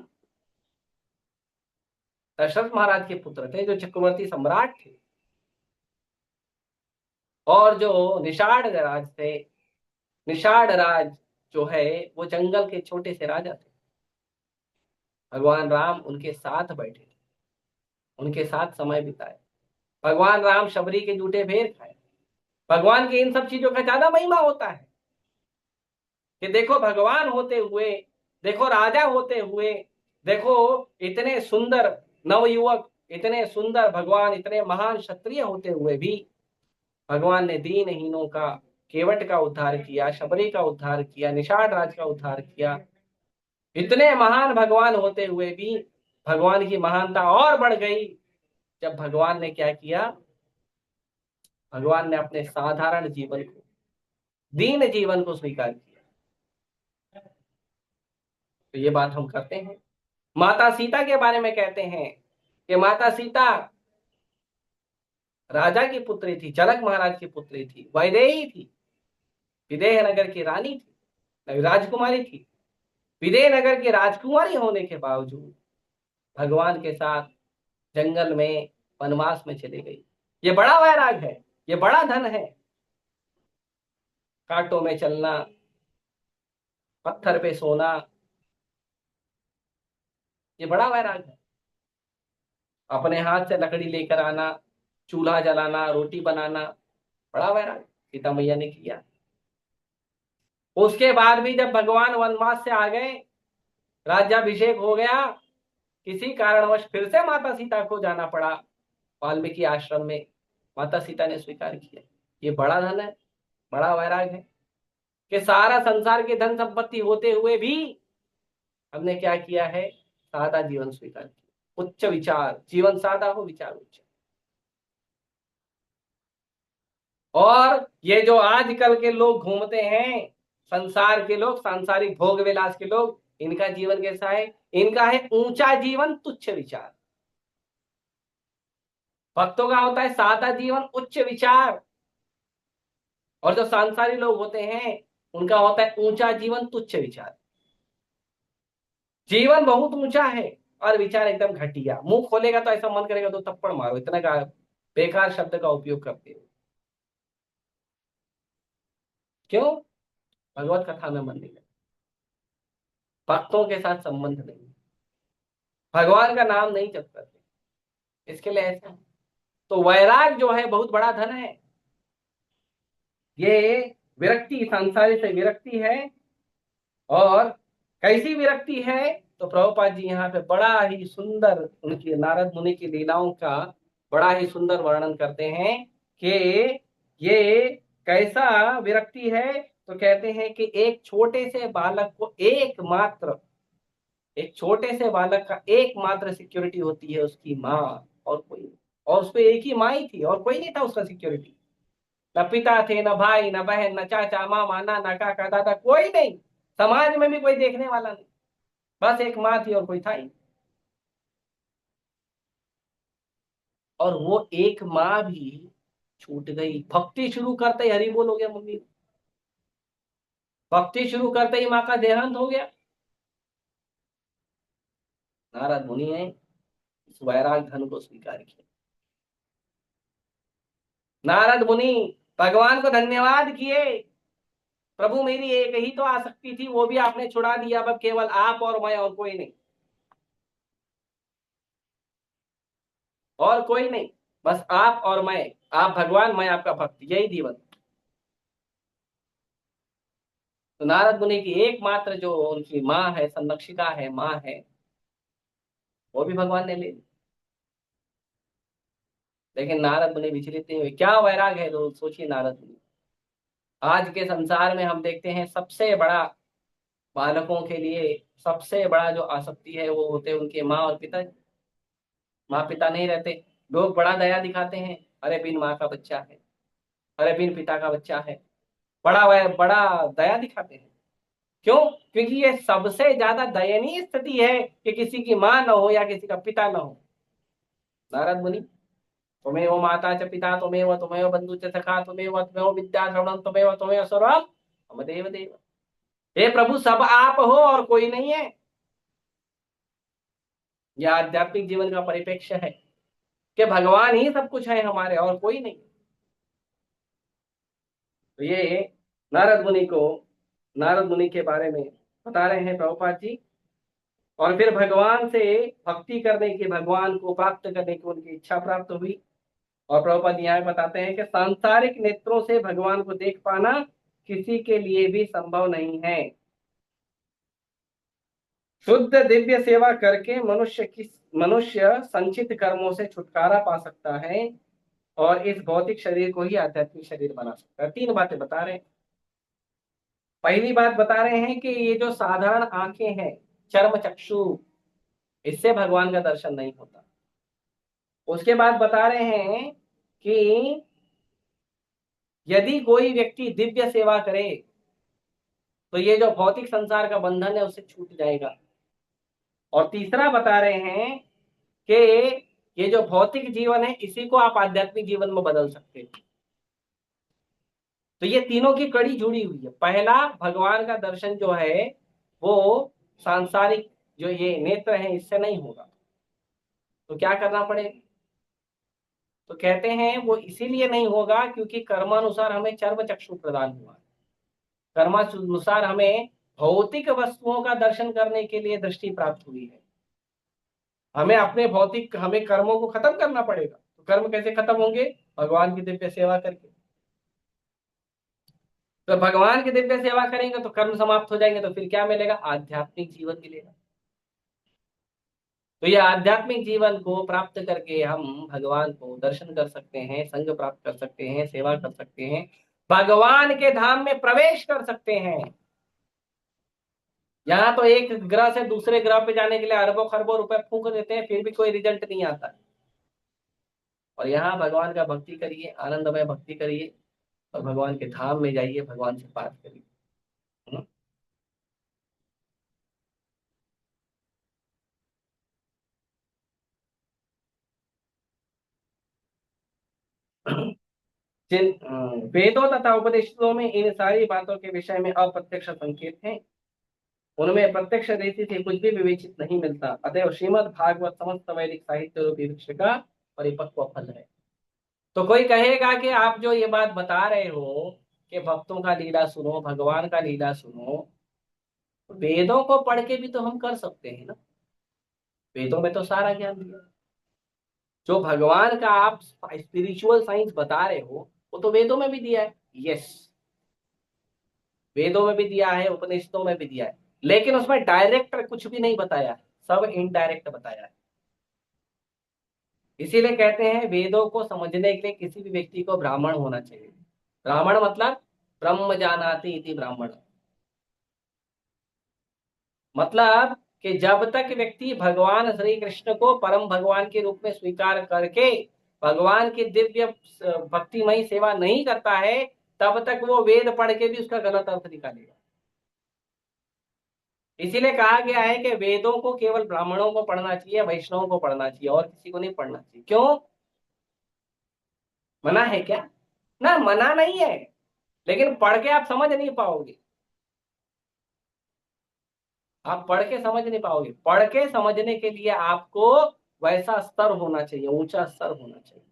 दशरथ महाराज के पुत्र थे, जो चक्रवर्ती सम्राट थे, और जो निषाद राज थे, निषाद राज जो है वो जंगल के छोटे से राजा थे। भगवान राम उनके साथ बैठे थे, उनके साथ समय बिताए। भगवान राम शबरी के जूठे भेर खाए। भगवान की इन सब चीजों का ज्यादा महिमा होता है कि देखो भगवान होते हुए, देखो राजा होते हुए, देखो इतने सुंदर नवयुवक, इतने सुंदर भगवान, इतने महान क्षत्रिय होते हुए भी भगवान ने दीनहीनों का, केवट का उद्धार किया, शबरी का उद्धार किया, निषाद राज का उद्धार किया। इतने महान भगवान होते हुए भी भगवान की महानता और बढ़ गई जब भगवान ने क्या किया? भगवान ने अपने साधारण जीवन को, दीन जीवन को स्वीकार किया। तो ये बात हम करते हैं। माता सीता के बारे में कहते हैं कि माता सीता राजा की पुत्री थी, जनक महाराज की पुत्री थी, वैदेही थी, विदेह नगर की रानी थी, राजकुमारी थी। विदेह नगर की राजकुमारी होने के बावजूद भगवान के साथ जंगल में वनवास में चली गई। ये बड़ा वैराग है, ये बड़ा धन है। कांटों में चलना, पत्थर पे सोना, ये बड़ा वैराग है। अपने हाथ से लकड़ी लेकर आना, चूल्हा जलाना, रोटी बनाना, बड़ा वैराग सीता मैया ने किया। उसके बाद भी जब भगवान वनवास से आ गए, राज्याभिषेक हो गया, किसी कारणवश फिर से माता सीता को जाना पड़ा वाल्मीकि आश्रम में, माता सीता ने स्वीकार किया। ये बड़ा धन है, बड़ा वैराग है कि सारा संसार की धन संपत्ति होते हुए भी हमने क्या किया है? सादा जीवन स्वीकार किया। उच्च विचार, जीवन सादा हो विचार उच्च। और ये जो आजकल के लोग घूमते हैं, संसार के लोग, सांसारिक भोग विलास के लोग, इनका जीवन कैसा है? इनका है ऊंचा जीवन तुच्छ विचार। भक्तों का होता है सादा जीवन उच्च विचार, और जो सांसारिक लोग होते हैं उनका होता है ऊंचा जीवन तुच्छ विचार। जीवन बहुत ऊंचा है और विचार एकदम घटिया। मुंह खोलेगा तो ऐसा मन करेगा तो थप्पड़ मारो, इतना का बेकार शब्द का उपयोग करते हो। क्यों? भगवत कथा में मन नहीं लगता, भक्तों के साथ संबंध नहीं, भगवान का नाम नहीं जप करते, इसके लिए ऐसा है। तो वैराग जो है बहुत बड़ा धन है। ये विरक्ति, संसारी से विरक्ति है। और कैसी विरक्ति है? तो प्रभुपाद जी यहाँ पे बड़ा ही सुंदर उनकी नारद मुनि की लीलाओं का बड़ा ही सुंदर वर्णन करते हैं कि ये कैसा विरक्ति है। तो कहते हैं कि एक छोटे से बालक को एक छोटे से बालक का एकमात्र सिक्योरिटी होती है उसकी माँ, और कोई नहीं। और उसको एक ही माँ ही थी और कोई नहीं था उसका सिक्योरिटी। न पिता थे, न भाई, न बहन, न चाचा, मामा, ना काका, दादा, कोई नहीं। समाज में भी कोई देखने वाला नहीं, बस एक माँ थी और कोई था ही। और वो एक माँ भी छूट गई। भक्ति शुरू करते ही हरि बोल हो गया मम्मी, भक्ति शुरू करते ही माँ का देहांत हो गया। नारद मुनि ने इस वैराग धन को स्वीकार किया। नारद मुनि भगवान को धन्यवाद किए, प्रभु मेरी एक ही तो आसक्ति थी, वो भी आपने छुड़ा दिया, अब केवल आप और मैं, और कोई नहीं, और कोई नहीं, बस आप और मैं, आप भगवान, मैं आपका भक्त, यही जीवन। तो नारद मुनि की एकमात्र जो उनकी माँ है, संरक्षिका है, माँ है, वो भी भगवान ने ले ली। लेकिन नारद मुनि विचलित नहीं हुए। क्या वैराग है? तो सोचिए नारद मुनि, आज के संसार में हम देखते हैं सबसे बड़ा बालकों के लिए सबसे बड़ा जो आसक्ति है वो होते हैं उनके माँ और पिता। माँ पिता नहीं रहते, लोग बड़ा दया दिखाते हैं, अरे बिन माँ का बच्चा है, अरे बिन पिता का बच्चा है, बड़ा दया दिखाते हैं। क्यों? क्योंकि ये सबसे ज्यादा दयनीय स्थिति है कि किसी की माँ न हो या किसी का पिता न हो। नारद मुनि, त्वमेव माता च पिता त्वमेव, त्वमेव बंधु च सखा त्वमेव, त्वमेव विद्या श्रवणं त्वमेव, त्वमेव सर्वं मम देव देव। हे प्रभु, सब आप हो और कोई नहीं है। यह आध्यात्मिक जीवन का परिप्रेक्ष्य है कि भगवान ही सब कुछ है हमारे, और कोई नहीं। तो ये नारद मुनि के बारे में बता रहे हैं प्रभुपाद जी। और फिर भगवान से भक्ति करने की, भगवान को प्राप्त करने की उनकी इच्छा प्राप्त हुई। और प्रभुपाद यहाँ बताते हैं कि सांसारिक नेत्रों से भगवान को देख पाना किसी के लिए भी संभव नहीं है। शुद्ध दिव्य सेवा करके मनुष्य संचित कर्मों से छुटकारा पा सकता है और इस भौतिक शरीर को ही आध्यात्मिक शरीर बना सकता है। 3 बातें बता रहे हैं। पहली बात बता रहे हैं कि ये जो साधारण आंखें हैं, चर्म चक्षु, इससे भगवान का दर्शन नहीं होता। उसके बाद बता रहे हैं कि यदि कोई व्यक्ति दिव्य सेवा करे तो ये जो भौतिक संसार का बंधन है उससे छूट जाएगा। और तीसरा बता रहे हैं कि ये जो भौतिक जीवन है इसी को आप आध्यात्मिक जीवन में बदल सकते हैं। तो ये तीनों की कड़ी जुड़ी हुई है। पहला, भगवान का दर्शन जो है वो सांसारिक जो ये नेत्र है इससे नहीं होगा, तो क्या करना पड़ेगा? तो कहते हैं वो इसीलिए नहीं होगा क्योंकि कर्मानुसार हमें चर्म चक्षु प्रदान हुआ है। कर्मानुसार हमें भौतिक वस्तुओं का दर्शन करने के लिए दृष्टि प्राप्त हुई है। हमें कर्मों को खत्म करना पड़ेगा। तो कर्म कैसे खत्म होंगे? भगवान की दिव्य सेवा करके। तो भगवान की दिव्य सेवा करेंगे तो कर्म समाप्त हो जाएंगे, तो फिर क्या मिलेगा? आध्यात्मिक जीवन मिलेगा। तो ये आध्यात्मिक जीवन को प्राप्त करके हम भगवान को दर्शन कर सकते हैं, संग प्राप्त कर सकते हैं, सेवा कर सकते हैं, भगवान के धाम में प्रवेश कर सकते हैं। यहाँ तो एक ग्रह से दूसरे ग्रह पे जाने के लिए अरबों खरबों रुपए फूंक देते हैं, फिर भी कोई रिजल्ट नहीं आता। और यहाँ भगवान का भक्ति करिए, आनंदमय भक्ति करिए, और भगवान के धाम में जाइए, भगवान से बात करिए। हम्म। वेदों तथा उपनिषदों में इन सारी बातों के विषय में अप्रत्यक्ष संकेत हैं। उनमें प्रत्यक्ष रीति से कुछ भी विवेचित नहीं मिलता। अतएव श्रीमद् भागवत समस्त वैदिक साहित्य रूपी वृक्ष का परिपक्व फल है। तो कोई कहेगा कि आप जो ये बात बता रहे हो कि भक्तों का लीला सुनो, भगवान का लीला सुनो, वेदों को पढ़ के भी तो हम कर सकते हैं ना। वेदों में तो सारा ज्ञान दिया है। जो भगवान का आप स्पिरिचुअल साइंस बता रहे हो वो तो वेदों में भी दिया है। यस, वेदों में भी दिया है, उपनिषदों में भी दिया है, लेकिन उसमें डायरेक्ट कुछ भी नहीं बताया है, सब इनडायरेक्ट बताया है। इसीलिए कहते हैं वेदों को समझने के लिए किसी भी व्यक्ति को ब्राह्मण होना चाहिए। ब्राह्मण मतलब ब्रह्म जानाति इति ब्राह्मण। मतलब कि जब तक व्यक्ति भगवान श्री कृष्ण को परम भगवान के रूप में स्वीकार करके भगवान की दिव्य भक्तिमयी सेवा नहीं करता है, तब तक वो वेद पढ़ के भी उसका गलत अर्थ निकालेगा। इसीलिए कहा गया है कि वेदों को केवल ब्राह्मणों को पढ़ना चाहिए, वैष्णवों को पढ़ना चाहिए, और किसी को नहीं पढ़ना चाहिए। क्यों? मना है क्या? ना, मना नहीं है, लेकिन पढ़ के आप समझ नहीं पाओगे। आप पढ़ के समझ नहीं पाओगे। पढ़ के समझने के लिए आपको वैसा स्तर होना चाहिए, ऊंचा स्तर होना चाहिए।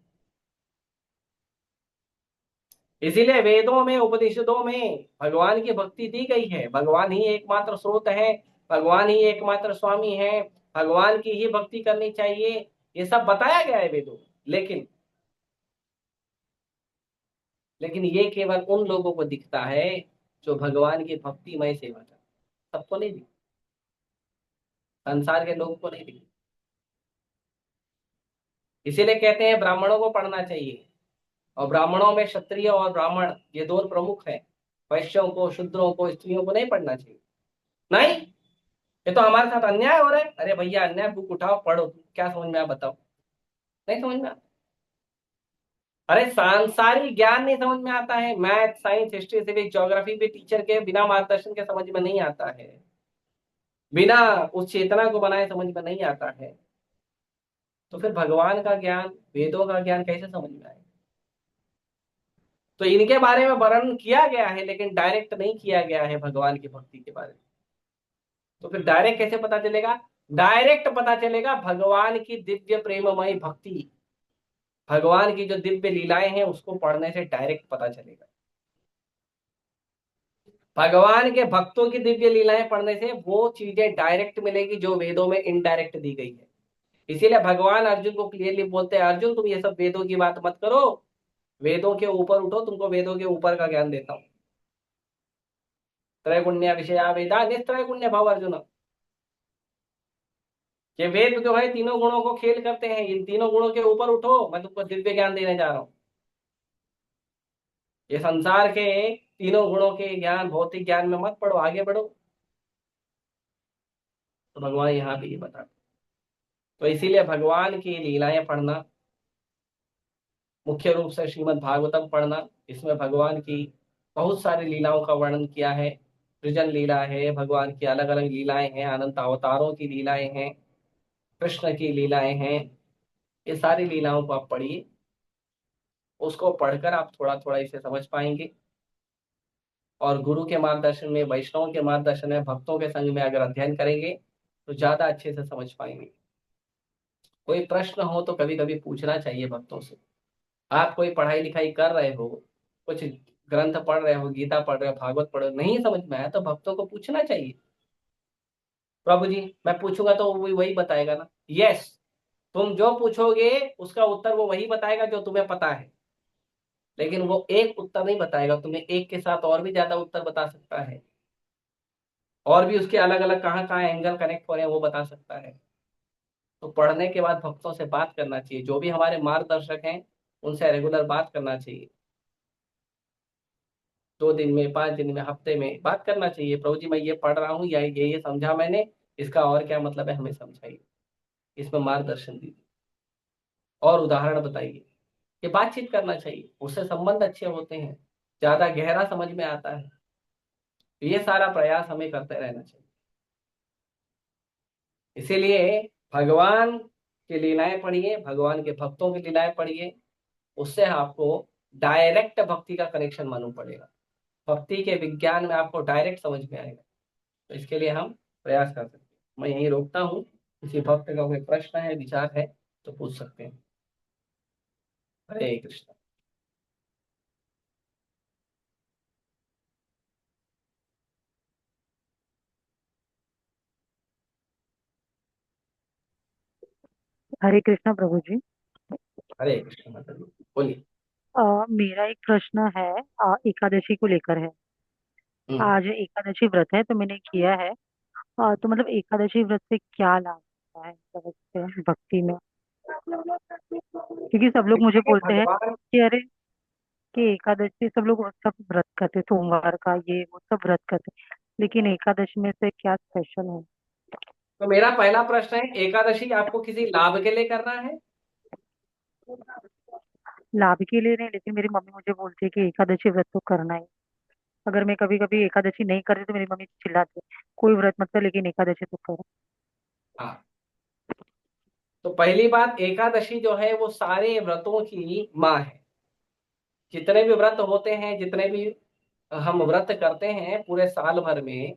इसीलिए वेदों में उपनिषदों में भगवान की भक्ति दी गई है। भगवान ही एकमात्र स्रोत है, भगवान ही एकमात्र स्वामी है, भगवान की ही भक्ति करनी चाहिए, ये सब बताया गया है वेदों में। लेकिन ये केवल उन लोगों को दिखता है जो भगवान की भक्तिमय सेवा करते, सबको नहीं दिखता, संसार के लोगों को नहीं दिखता। इसीलिए कहते हैं ब्राह्मणों को पढ़ना चाहिए, और ब्राह्मणों में क्षत्रिय और ब्राह्मण ये दो प्रमुख हैं। वैश्यों को, शूद्रों को, स्त्रियों को नहीं पढ़ना चाहिए। नहीं, ये तो हमारे साथ अन्याय हो रहा है। अरे भैया, अन्याय बुक उठाओ, पढ़ो, क्या समझ में आया बताओ। नहीं समझ में आता। अरे सांसारिक ज्ञान नहीं समझ में आता है। Math, science, history, civics, geography भी टीचर के बिना मार्गदर्शन के समझ में नहीं आता है, बिना उस चेतना को बनाए समझ में नहीं आता है। तो फिर भगवान का ज्ञान, वेदों का ज्ञान कैसे समझ में आए? तो इनके बारे में वर्णन किया गया है, लेकिन डायरेक्ट नहीं किया गया है भगवान की भक्ति के बारे में। तो फिर डायरेक्ट कैसे पता चलेगा? डायरेक्ट पता चलेगा भगवान की दिव्य प्रेममयी भक्ति, भगवान की जो दिव्य लीलाएं हैं उसको पढ़ने से डायरेक्ट पता चलेगा। भगवान के भक्तों की दिव्य लीलाएं पढ़ने से वो चीजें डायरेक्ट मिलेगी जो वेदों में इनडायरेक्ट दी गई है। इसीलिए भगवान अर्जुन को क्लियरली बोलते हैं, अर्जुन तुम ये सब वेदों की बात मत करो, वेदों के ऊपर उठो, तुमको वेदों के ऊपर का ज्ञान देता हूँ। त्रैगुण्य विषया वेदा निस्त्रैगुण्य भव अर्जुन। ये वेद जो है तीनों गुणों को खेल करते हैं, इन तीनों गुणों के ऊपर उठो, मैं तुमको दिव्य ज्ञान देने जा रहा हूँ। ये संसार के तीनों गुणों के ज्ञान, भौतिक ज्ञान में मत पढ़ो, आगे बढ़ो। तो भगवान यहाँ पे ये बता। तो इसीलिए भगवान की लीलाएं पढ़ना, मुख्य रूप से श्रीमद् भागवतम पढ़ना, इसमें भगवान की बहुत सारी लीलाओं का वर्णन किया है। सृजन लीला है, भगवान की अलग अलग लीलाएं हैं, अनंत अवतारों की लीलाएं हैं, कृष्ण की लीलाएं हैं। ये सारी लीलाओं को आप पढ़िए, उसको पढ़कर आप थोड़ा थोड़ा इसे समझ पाएंगे। और गुरु के मार्गदर्शन में, वैष्णव के मार्गदर्शन में, भक्तों के संग में अगर अध्ययन करेंगे तो ज्यादा अच्छे से समझ पाएंगे। कोई प्रश्न हो तो कभी कभी पूछना चाहिए भक्तों से। आप कोई पढ़ाई लिखाई कर रहे हो, कुछ ग्रंथ पढ़ रहे हो, गीता पढ़ रहे हो, भागवत पढ़ रहे हो, नहीं समझ में आया तो भक्तों को पूछना चाहिए। प्रभु जी मैं पूछूंगा तो वो वही बताएगा ना। यस, तुम जो पूछोगे उसका उत्तर वो वही बताएगा जो तुम्हें पता है, लेकिन वो एक उत्तर नहीं बताएगा, तुम्हें एक के साथ और भी ज्यादा उत्तर बता सकता है, और भी उसके अलग अलग कहाँ कहाँ एंगल कनेक्ट हो रहे हैं वो बता सकता है। तो पढ़ने के बाद भक्तों से बात करना चाहिए, जो भी हमारे मार्गदर्शक हैं उनसे रेगुलर बात करना चाहिए। 2 दिन में, 5 दिन में, हफ्ते में बात करना चाहिए, प्रभु जी मैं ये पढ़ रहा हूँ या ये समझा मैंने, इसका और क्या मतलब है हमें समझाइए, इसमें मार्गदर्शन दीजिए और उदाहरण बताइए। ये बातचीत करना चाहिए, उससे संबंध अच्छे होते हैं, ज्यादा गहरा समझ में आता है। तो ये सारा प्रयास हमें करते रहना चाहिए। इसीलिए भगवान की लीलाएं पढ़िए, भगवान के भक्तों की लीलाएं पढ़िए, उससे आपको डायरेक्ट भक्ति का कनेक्शन मालूम पड़ेगा, भक्ति के विज्ञान में आपको डायरेक्ट समझ में आएगा। तो इसके लिए हम प्रयास कर सकते हैं। मैं यहीं रोकता हूँ, किसी भक्त का कोई प्रश्न है, विचार है तो पूछ सकते हैं। हरे कृष्ण। हरे कृष्णा प्रभु जी। हरे कृष्ण माता जी, बोलिए। मेरा एक प्रश्न है, एकादशी को लेकर है। हम्म। आज एकादशी व्रत है तो मैंने किया है। तो मतलब एकादशी व्रत से क्या लाभ होता है, मतलब उससे भक्ति में? क्योंकि सब लोग मुझे देखिए बोलते हैं भगवान, कि अरे, कि एकादशी सब लोग वो सब व्रत करते हैं, सोमवार का ये वो सब व्रत करते हैं, लेकिन एकादशी में से क्या स्पेशल है? तो मेरा पहला प्रश्न है, एकादशी आपको किसी लाभ के लिए करना है? लाभ के लिए नहीं, लेकिन मेरी मम्मी मुझे बोलती है कि एकादशी व्रत तो करना है। अगर मैं कभी कभी एकादशी नहीं करती तो मेरी मम्मी चिल्लाती है, कोई व्रत मत कर लेकिन एकादशी तो कर। हाँ, तो पहली बात, एकादशी जो है वो सारे व्रतों की माँ है। जितने भी व्रत होते हैं, जितने भी हम व्रत करते हैं पूरे साल भर में,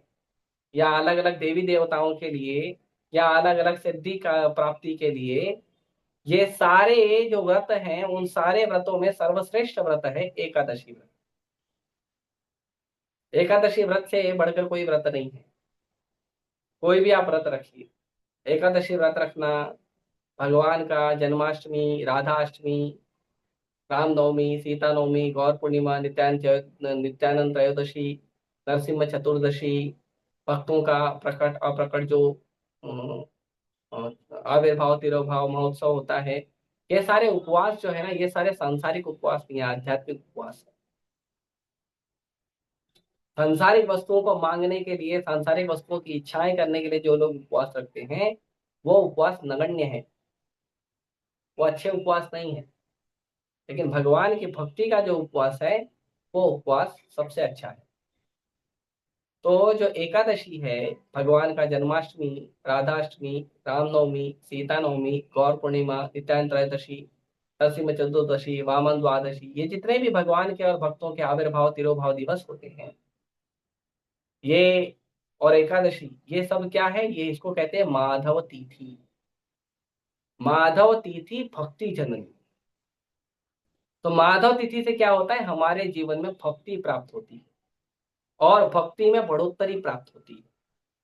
या अलग अलग देवी देवताओं के लिए, या अलग अलग सिद्धि का प्राप्ति के लिए, ये सारे जो व्रत हैं उन सारे व्रतों में सर्वश्रेष्ठ व्रत है एकादशी व्रत। एकादशी व्रत से बढ़कर कोई व्रत नहीं है। कोई भी आप व्रत रखिए, एकादशी व्रत रखना, भगवान का जन्माष्टमी, राधाष्टमी, रामनवमी, सीता नवमी, गौर पूर्णिमा, नित्यानंद त्रयोदशी, नरसिम्हा चतुर्दशी, भक्तों का प्रकट अप्रकट जो अम, आविर्भाव तिरोभाव महोत्सव होता है, ये सारे उपवास जो है ना, ये सारे सांसारिक उपवास नहीं है, आध्यात्मिक उपवास है। सांसारिक वस्तुओं को मांगने के लिए, सांसारिक वस्तुओं की इच्छाएं करने के लिए जो लोग उपवास रखते हैं, वो उपवास नगण्य है, वो अच्छे उपवास नहीं है। लेकिन भगवान की भक्ति का जो उपवास है, वो उपवास सबसे अच्छा है। तो जो एकादशी है, भगवान का जन्माष्टमी, राधाष्टमी, रामनवमी, सीता नवमी, गौर पूर्णिमा, नित्यानंद त्रयोदशी, नरसिम्हा चतुर्दशी, वामन द्वादशी, ये जितने भी भगवान के और भक्तों के आविर्भाव तिरोभाव दिवस होते हैं, ये और एकादशी, ये सब क्या है, ये इसको कहते हैं माधव तिथि। माधव तिथि भक्ति जननी। तो माधव तिथि से क्या होता है, हमारे जीवन में भक्ति प्राप्त होती है और भक्ति में बढ़ोतरी प्राप्त होती है।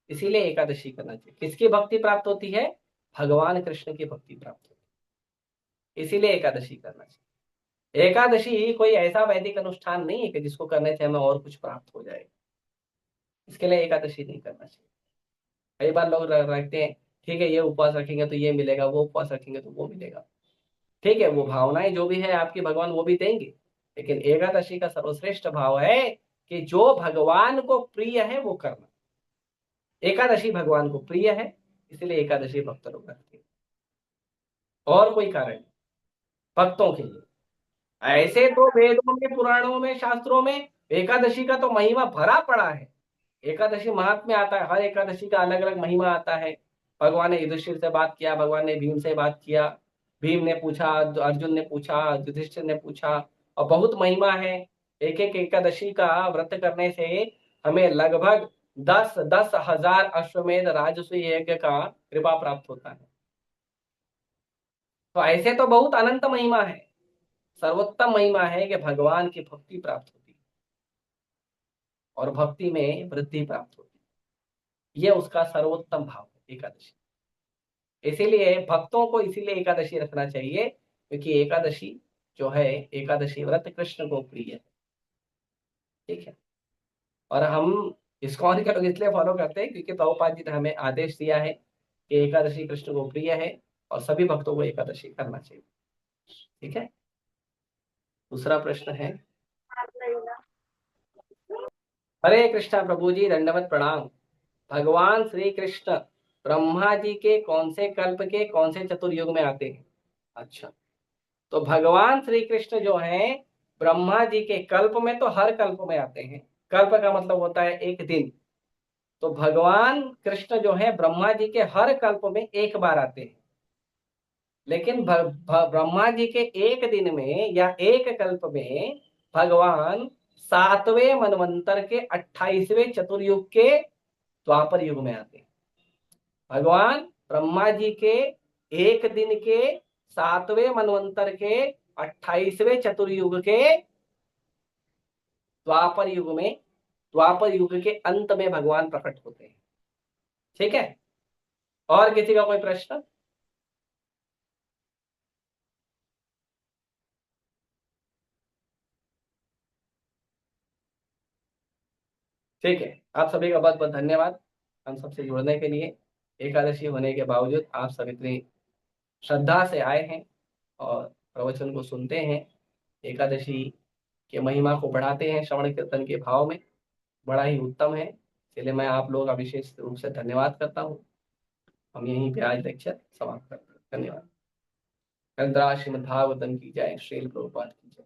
इसीलिए एकादशी करना चाहिए। किसकी भक्ति प्राप्त होती है? भगवान कृष्ण की भक्ति प्राप्त होती है, इसीलिए एकादशी करना चाहिए। एकादशी कोई ऐसा वैदिक अनुष्ठान नहीं है कि जिसको करने से हमें और कुछ प्राप्त हो जाए, इसके लिए एकादशी नहीं करना चाहिए। कई बार लोग रखते हैं, ठीक है ये उपवास रखेंगे तो ये मिलेगा, वो उपवास रखेंगे तो वो मिलेगा। ठीक है, वो भावनाएं जो भी है आपकी, भगवान वो भी देंगे, लेकिन एकादशी का सर्वश्रेष्ठ भाव है कि जो भगवान को प्रिय है वो करना। एकादशी भगवान को प्रिय है, इसलिए एकादशी भक्त लोग रखते हैं, और कोई कारण नहीं, भक्तों के लिए। ऐसे तो वेदों में, पुराणों में, शास्त्रों में एकादशी का तो महिमा भरा पड़ा है। एकादशी महात्म्य आता है, हर एकादशी का अलग अलग महिमा आता है। भगवान ने युधिष्ठिर से बात किया, भगवान ने भीम से बात किया, भीम ने पूछा, अर्जुन ने पूछा, युधिष्ठिर ने पूछा, और बहुत महिमा है। एक एक एकादशी का व्रत करने से हमें लगभग 10,000 अश्वमेध राजस्व यज्ञ का कृपा प्राप्त होता है। तो ऐसे तो बहुत अनंत महिमा है। सर्वोत्तम महिमा है कि भगवान की भक्ति प्राप्त होती है और भक्ति में वृद्धि प्राप्त होती है। यह उसका सर्वोत्तम भाव है एकादशी। इसीलिए भक्तों को इसीलिए एकादशी रखना चाहिए, क्योंकि एकादशी जो है, एकादशी व्रत कृष्ण को प्रिय है। ठीक है, और हम इस्कॉन के लोग इसलिए फॉलो करते हैं क्योंकि प्रभुपाद जी ने हमें आदेश दिया है कि एकादशी कृष्ण को प्रिय है और सभी भक्तों को एकादशी करना चाहिए। ठीक है, दूसरा प्रश्न है। हरे कृष्णा प्रभु जी, दंडवत प्रणाम। भगवान श्री कृष्ण ब्रह्मा जी के कौन से कल्प के कौन से चतुर्युग में आते हैं? अच्छा, तो भगवान श्री कृष्ण जो हैं ब्रह्मा जी के कल्प में तो हर कल्प में आते हैं। कल्प का मतलब होता है एक दिन। तो भगवान कृष्ण जो है ब्रह्मा जी के हर कल्प में एक बार आते हैं। लेकिन ब्रह्मा जी के एक दिन में या एक कल्प में भगवान 7वें मनवंतर के 28वें चतुर्युग के द्वापर युग में आते हैं। भगवान ब्रह्मा जी के एक दिन के 7वें मनवंतर के 28वें चतुर्युग के द्वापर युग में, द्वापर युग के अंत में भगवान प्रकट होते हैं। ठीक है, और किसी का कोई प्रश्न? ठीक है, आप सभी का बहुत बहुत धन्यवाद हम सबसे जुड़ने के लिए। एकादशी होने के बावजूद आप सब इतनी श्रद्धा से आए हैं और प्रवचन को सुनते हैं, एकादशी के महिमा को बढ़ाते हैं श्रवण कीर्तन के भाव में। बड़ा ही उत्तम है, इसलिए मैं आप लोगों का विशेष रूप से धन्यवाद करता हूँ। हम यहीं पे आज लेक्चर समाप्त करते हैं। धन्यवाद। श्रीमद् भागवतम की जय, श्रील प्रभुपाद की जय।